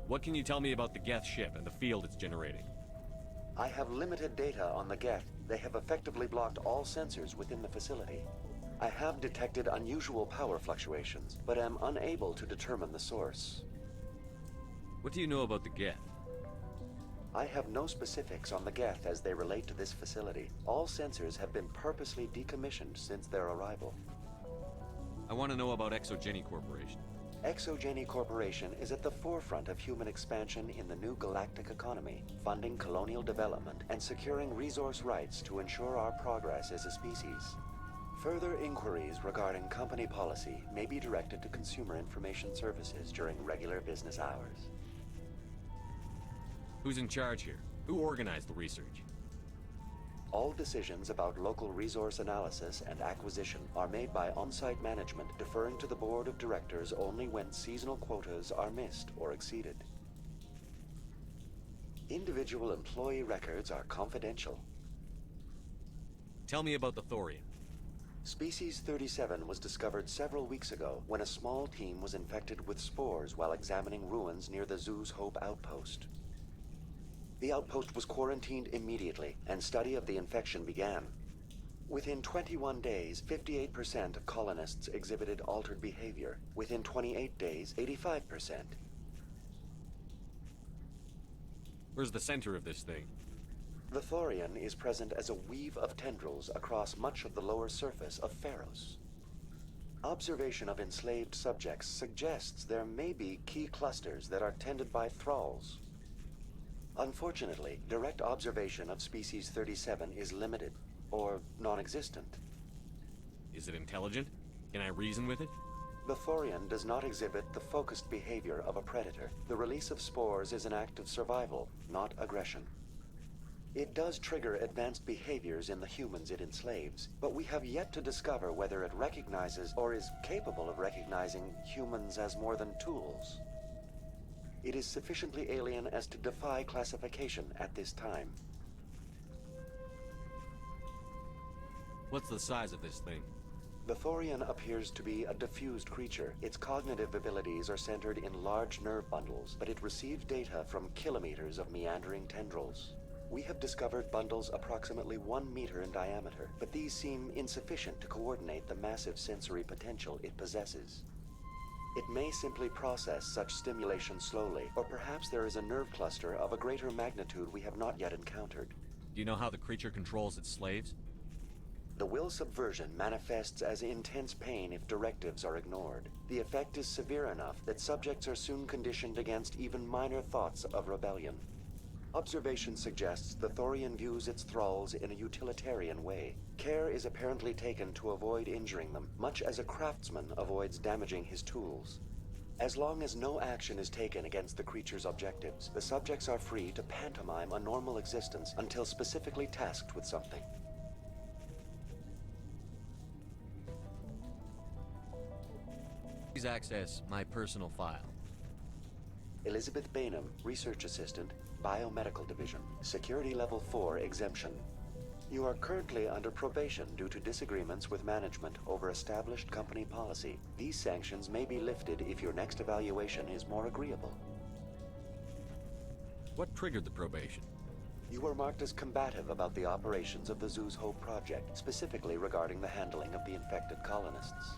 what can you tell me about the Geth ship and the field it's generating? I have limited data on the Geth. They have effectively blocked all sensors within the facility. I have detected unusual power fluctuations, but am unable to determine the source. What do you know about the Geth? I have no specifics on the Geth as they relate to this facility. All sensors have been purposely decommissioned since their arrival. I want to know about Exogeny Corporation. Exogeny Corporation is at the forefront of human expansion in the new galactic economy, funding colonial development and securing resource rights to ensure our progress as a species. Further inquiries regarding company policy may be directed to Consumer Information Services during regular business hours. Who's in charge here? Who organized the research? All decisions about local resource analysis and acquisition are made by on-site management, deferring to the board of directors only when seasonal quotas are missed or exceeded. Individual employee records are confidential. Tell me about the Thorian. Species 37 was discovered several weeks ago when a small team was infected with spores while examining ruins near the Zoo's Hope outpost. The outpost was quarantined immediately, and study of the infection began. Within 21 days, 58% of colonists exhibited altered behavior. Within 28 days, 85%. Where's the center of this thing? The Thorian is present as a weave of tendrils across much of the lower surface of Pharos. Observation of enslaved subjects suggests there may be key clusters that are tended by thralls. Unfortunately, direct observation of Species 37 is limited, or non-existent. Is it intelligent? Can I reason with it? The Thorian does not exhibit the focused behavior of a predator. The release of spores is an act of survival, not aggression. It does trigger advanced behaviors in the humans it enslaves, but we have yet to discover whether it recognizes or is capable of recognizing humans as more than tools. It is sufficiently alien as to defy classification at this time. What's the size of this thing? The Thorian appears to be a diffused creature. Its cognitive abilities are centered in large nerve bundles, but it receives data from kilometers of meandering tendrils. We have discovered bundles approximately 1 meter in diameter, but these seem insufficient to coordinate the massive sensory potential it possesses. It may simply process such stimulation slowly, or perhaps there is a nerve cluster of a greater magnitude we have not yet encountered. Do you know how the creature controls its slaves? The will subversion manifests as intense pain if directives are ignored. The effect is severe enough that subjects are soon conditioned against even minor thoughts of rebellion. Observation suggests the Thorian views its thralls in a utilitarian way. Care is apparently taken to avoid injuring them, much as a craftsman avoids damaging his tools. As long as no action is taken against the creature's objectives, the subjects are free to pantomime a normal existence until specifically tasked with something. Please access my personal file. Elizabeth Bainham, Research Assistant, Biomedical Division, Security Level 4 exemption. You are currently under probation due to disagreements with management over established company policy. These sanctions may be lifted if your next evaluation is more agreeable. What triggered the probation? You were marked as combative about the operations of the Zoo's Hope project, specifically regarding the handling of the infected colonists.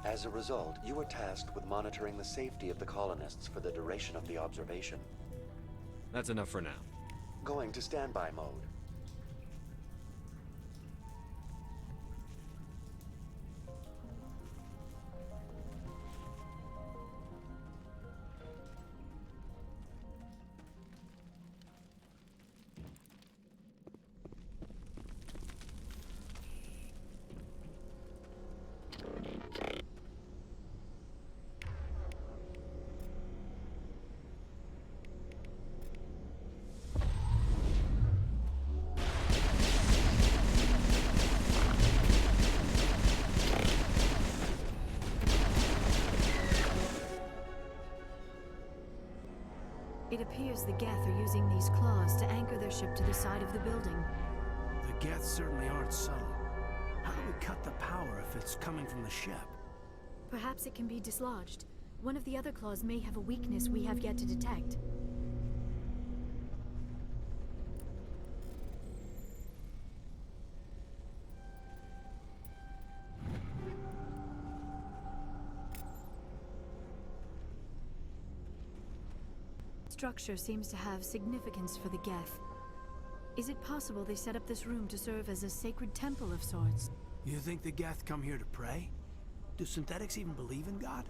As a result, you were tasked with monitoring the safety of the colonists for the duration of the observation. That's enough for now. Going to standby mode. It appears the Geth are using these claws to anchor their ship to the side of the building. The Geth certainly aren't subtle. How do we cut the power if it's coming from the ship? Perhaps it can be dislodged. One of the other claws may have a weakness we have yet to detect. Structure seems to have significance for the Geth. Is it possible they set up this room to serve as a sacred temple of sorts? You think the Geth come here to pray? Do synthetics even believe in God?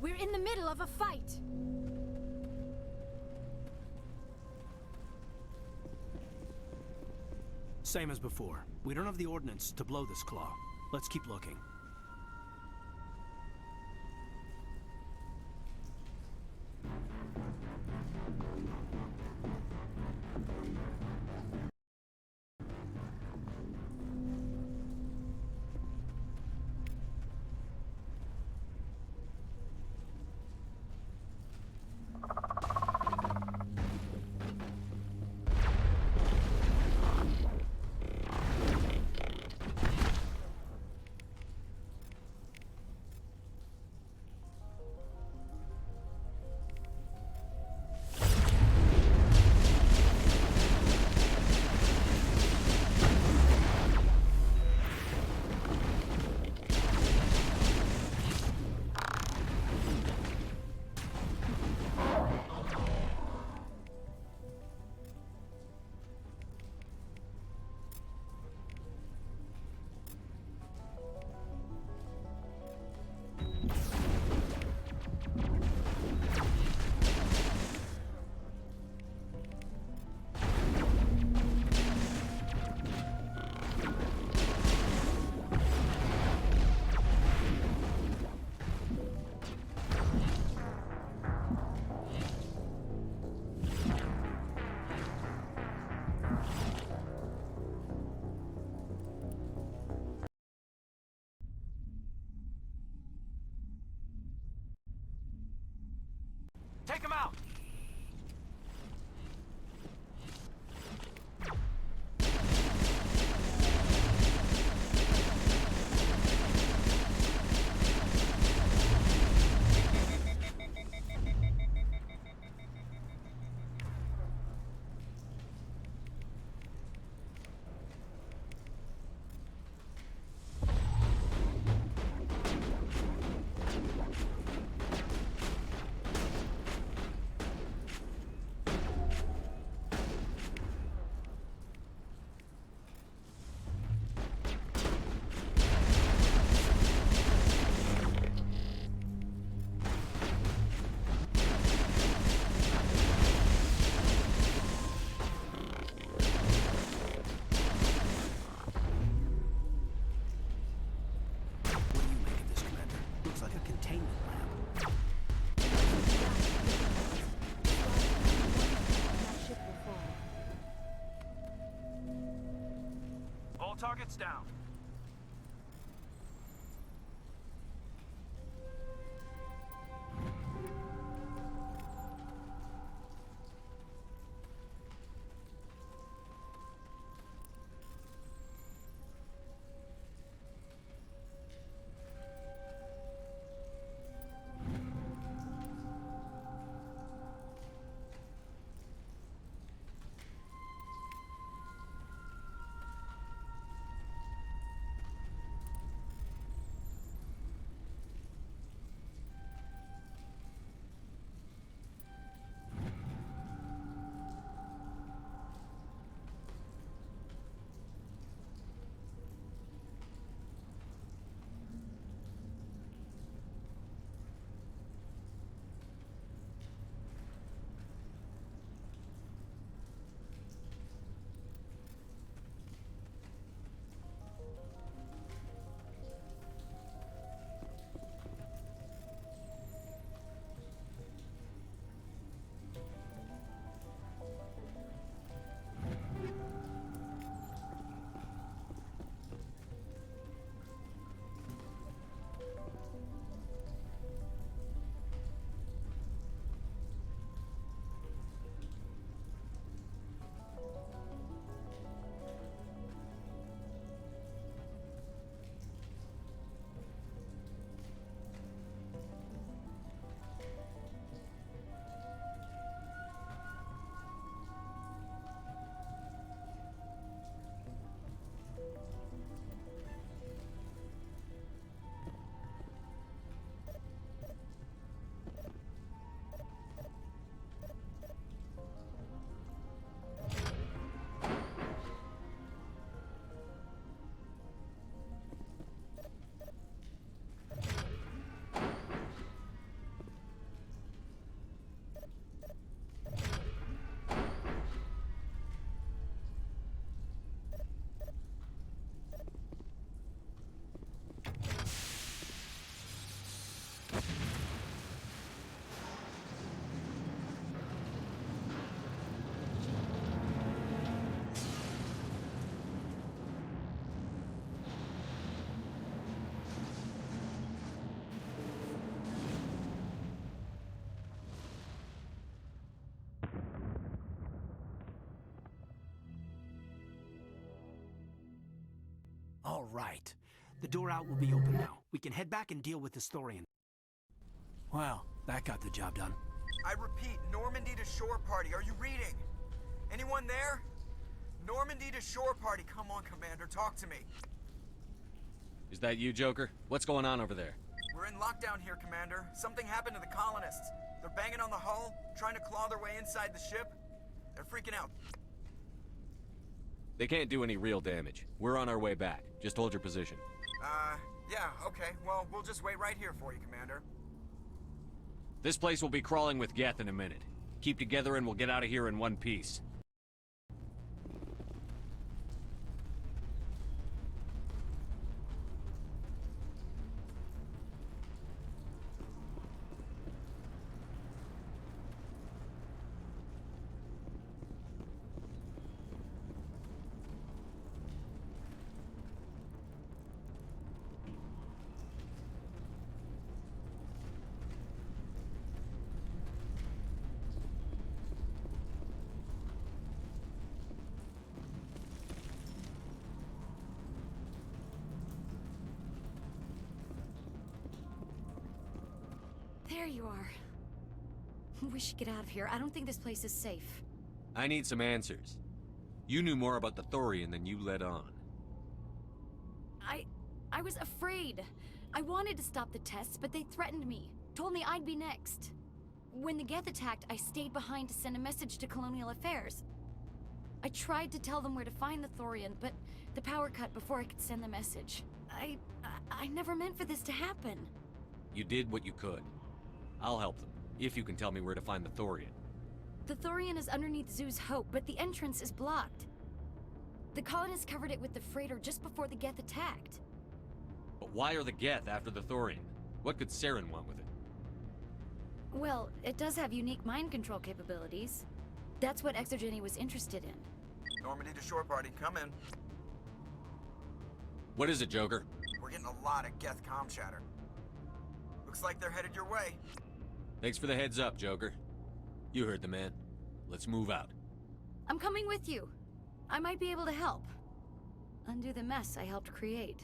We're in the middle of a fight! Same as before. We don't have the ordnance to blow this claw. Let's keep looking. Take him out! All targets down. All right. The door out will be open now. We can head back and deal with the Thorian. Well, that got the job done. I repeat, Normandy to shore party. Are you reading? Anyone there? Normandy to shore party. Come on, Commander. Talk to me. Is that you, Joker? What's going on over there? We're in lockdown here, Commander. Something happened to the colonists. They're banging on the hull, trying to claw their way inside the ship. They're freaking out. They can't do any real damage. We're on our way back. Just hold your position. Yeah, okay. Well, we'll just wait right here for you, Commander. This place will be crawling with Geth in a minute. Keep together and we'll get out of here in one piece. There you are. We should get out of here. I don't think this place is safe. I need some answers. You knew more about the Thorian than you let on. I was afraid. I wanted to stop the tests, but they threatened me. Told me I'd be next. When the Geth attacked, I stayed behind to send a message to Colonial Affairs. I tried to tell them where to find the Thorian, but the power cut before I could send the message. I never meant for this to happen. You did what you could. I'll help them, if you can tell me where to find the Thorian. The Thorian is underneath Zoo's Hope, but the entrance is blocked. The colonists covered it with the freighter just before the Geth attacked. But why are the Geth after the Thorian? What could Saren want with it? Well, it does have unique mind control capabilities. That's what Exogeny was interested in. Normandy to shore party, come in. What is it, Joker? We're getting a lot of Geth comm chatter. Looks like they're headed your way. Thanks for the heads up, Joker. You heard the man. Let's move out. I'm coming with you. I might be able to help. Undo the mess I helped create.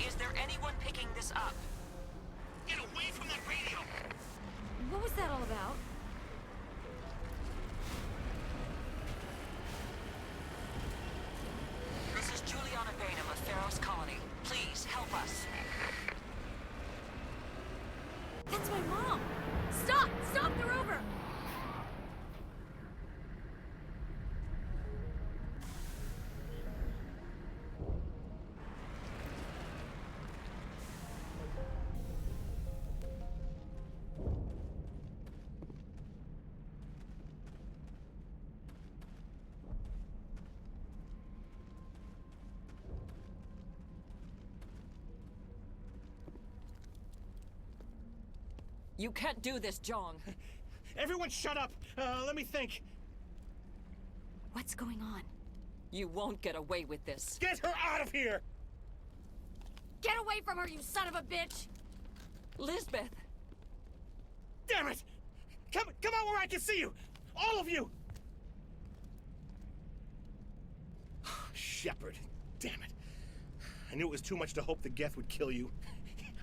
Is there anyone picking this up? Get away from that radio! What was that all about? This is Juliana Bainham of Pharaoh's Colony. Please, help us. That's my mom! Stop! Stop the rover! You can't do this, Jong. Everyone shut up! Let me think. What's going on? You won't get away with this. Get her out of here! Get away from her, you son of a bitch! Lisbeth! Damn it! Come out where I can see you! All of you! Shepard, damn it. I knew it was too much to hope the Geth would kill you.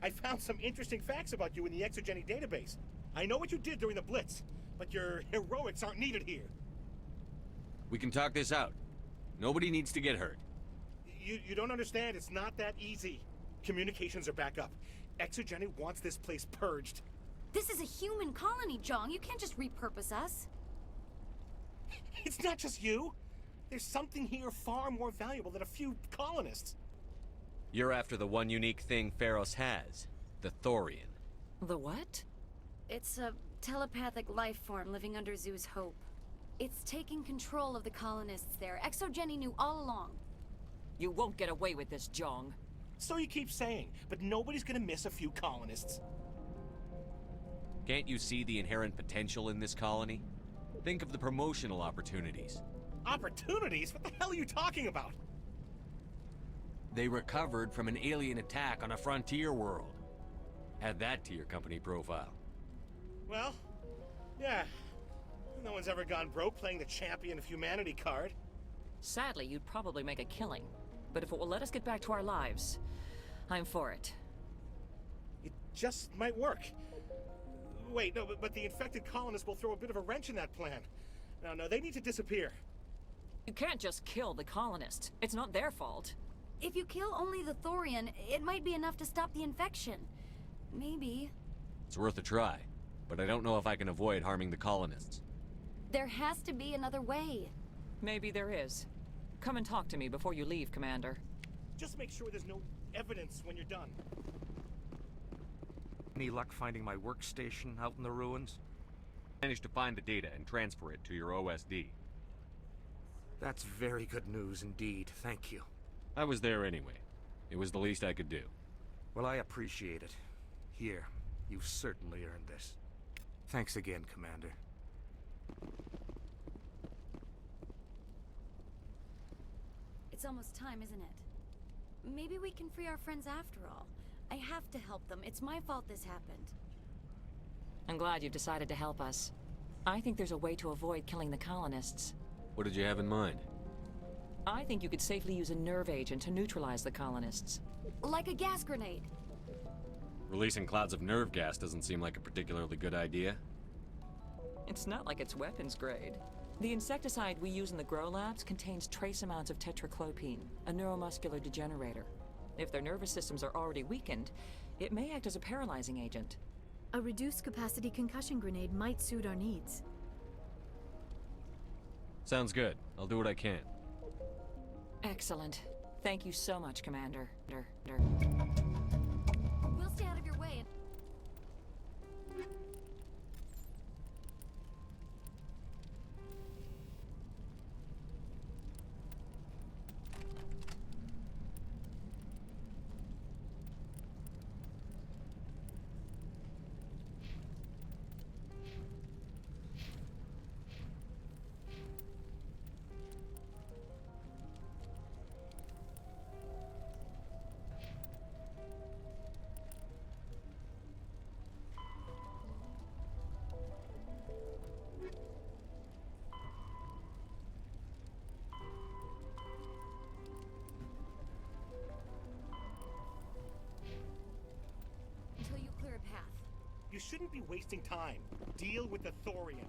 I found some interesting facts about you in the Exogeny database. I know what you did during the Blitz, but your heroics aren't needed here. We can talk this out. Nobody needs to get hurt. You don't understand. It's not that easy. Communications are back up. Exogeny wants this place purged. This is a human colony, Jong. You can't just repurpose us. It's not just you. There's something here far more valuable than a few colonists. You're after the one unique thing Pharos has, the Thorian. The what? It's a telepathic life form living under Zoo's Hope. It's taking control of the colonists there. Exogeny knew all along. You won't get away with this, Jong. So you keep saying, but nobody's gonna miss a few colonists. Can't you see the inherent potential in this colony? Think of the promotional opportunities. Opportunities? What the hell are you talking about? They recovered from an alien attack on a frontier world. Add that to your company profile. Well, yeah. No one's ever gone broke playing the champion of humanity card. Sadly, you'd probably make a killing. But if it will let us get back to our lives, I'm for it. It just might work. Wait, no, but the infected colonists will throw a bit of a wrench in that plan. No, they need to disappear. You can't just kill the colonists. It's not their fault. If you kill only the Thorian, it might be enough to stop the infection. Maybe. It's worth a try, but I don't know if I can avoid harming the colonists. There has to be another way. Maybe there is. Come and talk to me before you leave, Commander. Just make sure there's no evidence when you're done. Any luck finding my workstation out in the ruins? Managed to find the data and transfer it to your OSD. That's very good news indeed, thank you. I was there anyway. It was the least I could do. Well, I appreciate it. Here, you've certainly earned this. Thanks again, Commander. It's almost time, isn't it? Maybe we can free our friends after all. I have to help them. It's my fault this happened. I'm glad you've decided to help us. I think there's a way to avoid killing the colonists. What did you have in mind? I think you could safely use a nerve agent to neutralize the colonists. Like a gas grenade. Releasing clouds of nerve gas doesn't seem like a particularly good idea. It's not like it's weapons grade. The insecticide we use in the Grow Labs contains trace amounts of tetraclopine, a neuromuscular degenerator. If their nervous systems are already weakened, it may act as a paralyzing agent. A reduced capacity concussion grenade might suit our needs. Sounds good. I'll do what I can. Excellent. Thank you so much, Commander. We'll stay out of your way. Until you clear a path. You shouldn't be wasting time. Deal with the Thorian.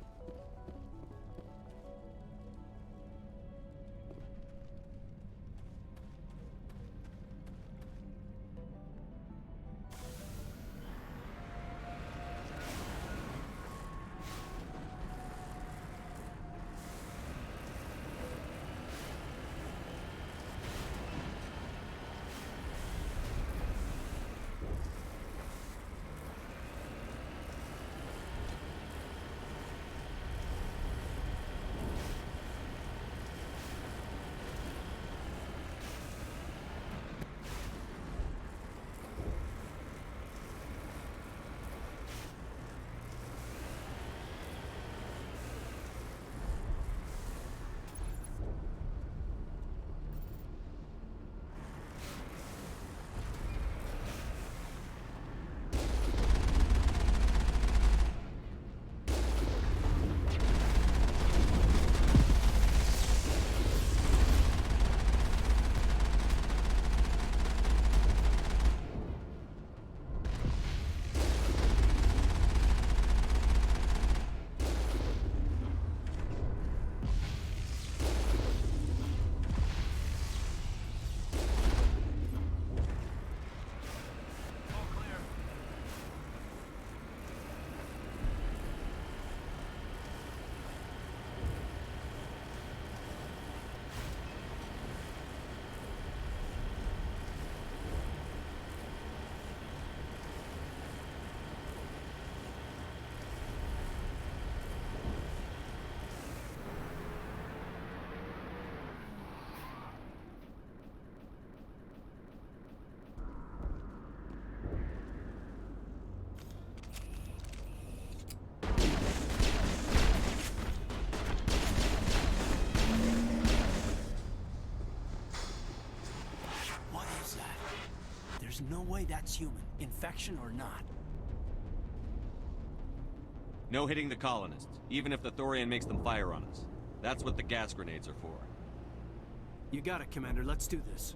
There's no way that's human, infection or not. No hitting the colonists, even if the Thorian makes them fire on us. That's what the gas grenades are for. You got it, Commander. Let's do this.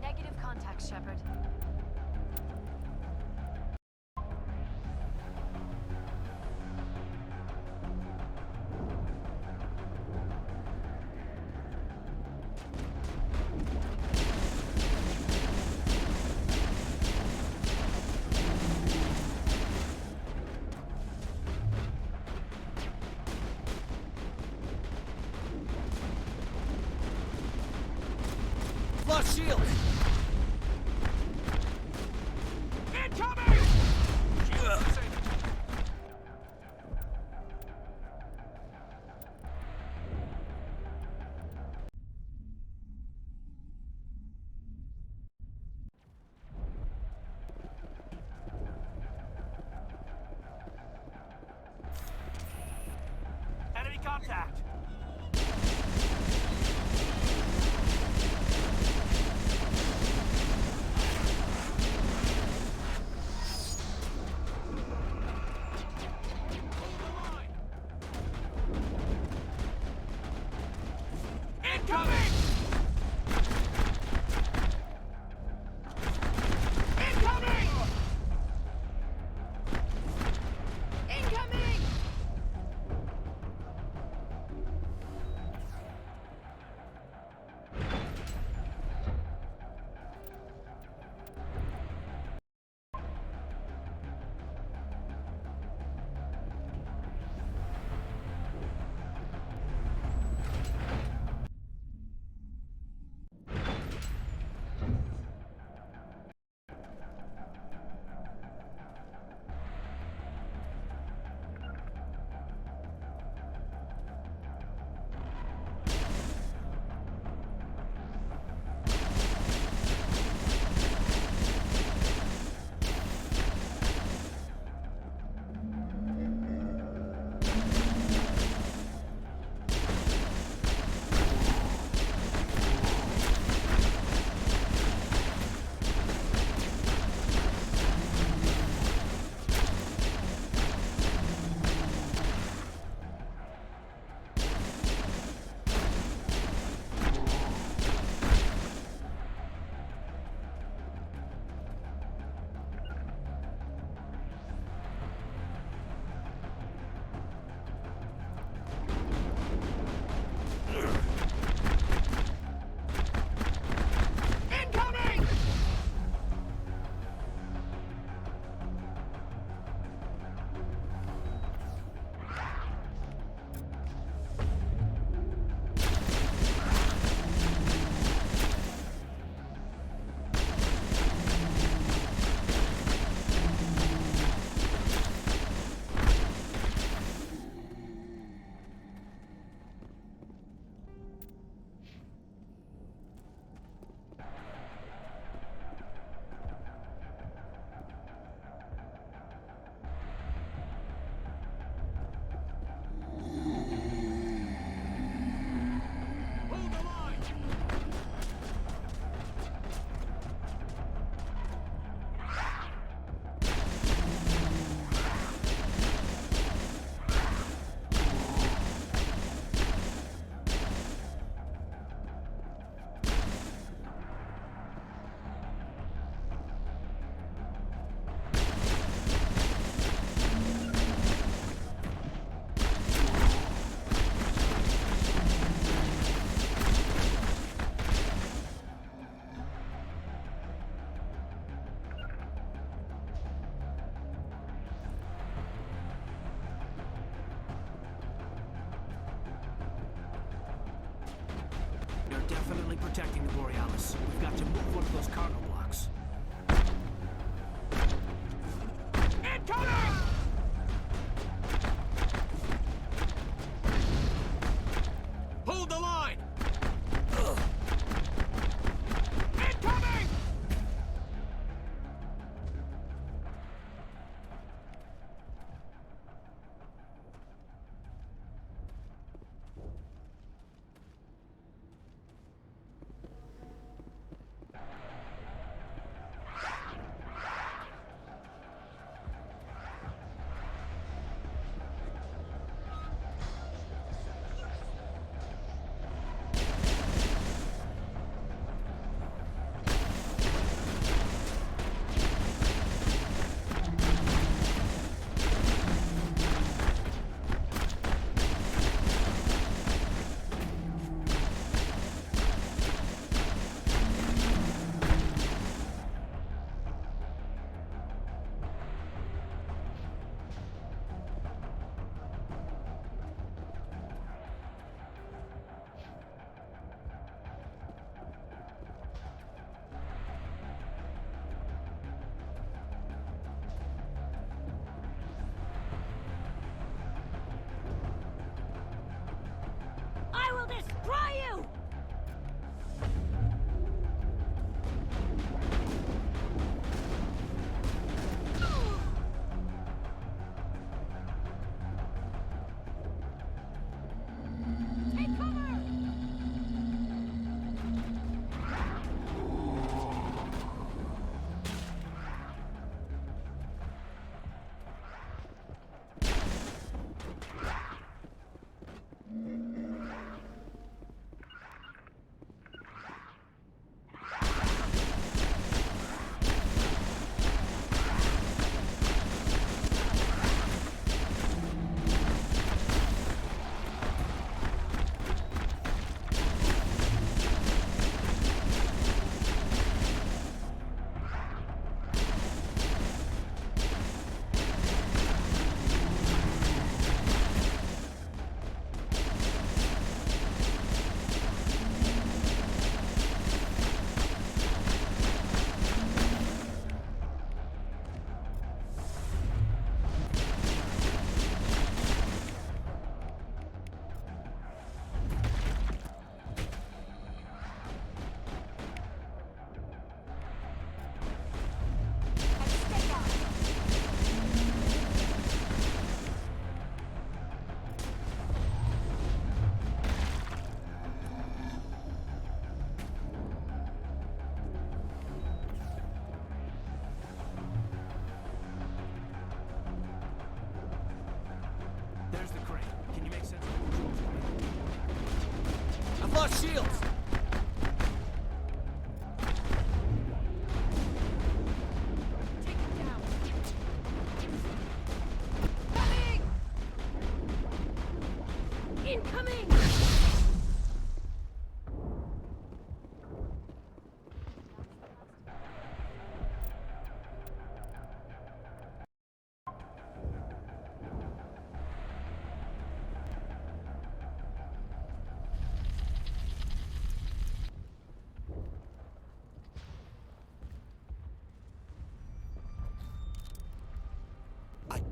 Negative contact, Shepard. Flush shields! Incoming! Enemy contact! Incoming! Incoming! Incoming!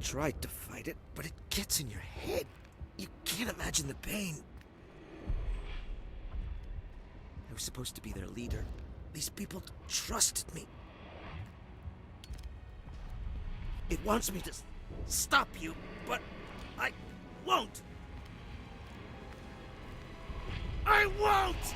tried to fight it, but it gets in your head. You can't imagine the pain. I was supposed to be their leader. These people trusted me. It wants me to stop you, but I won't. I won't!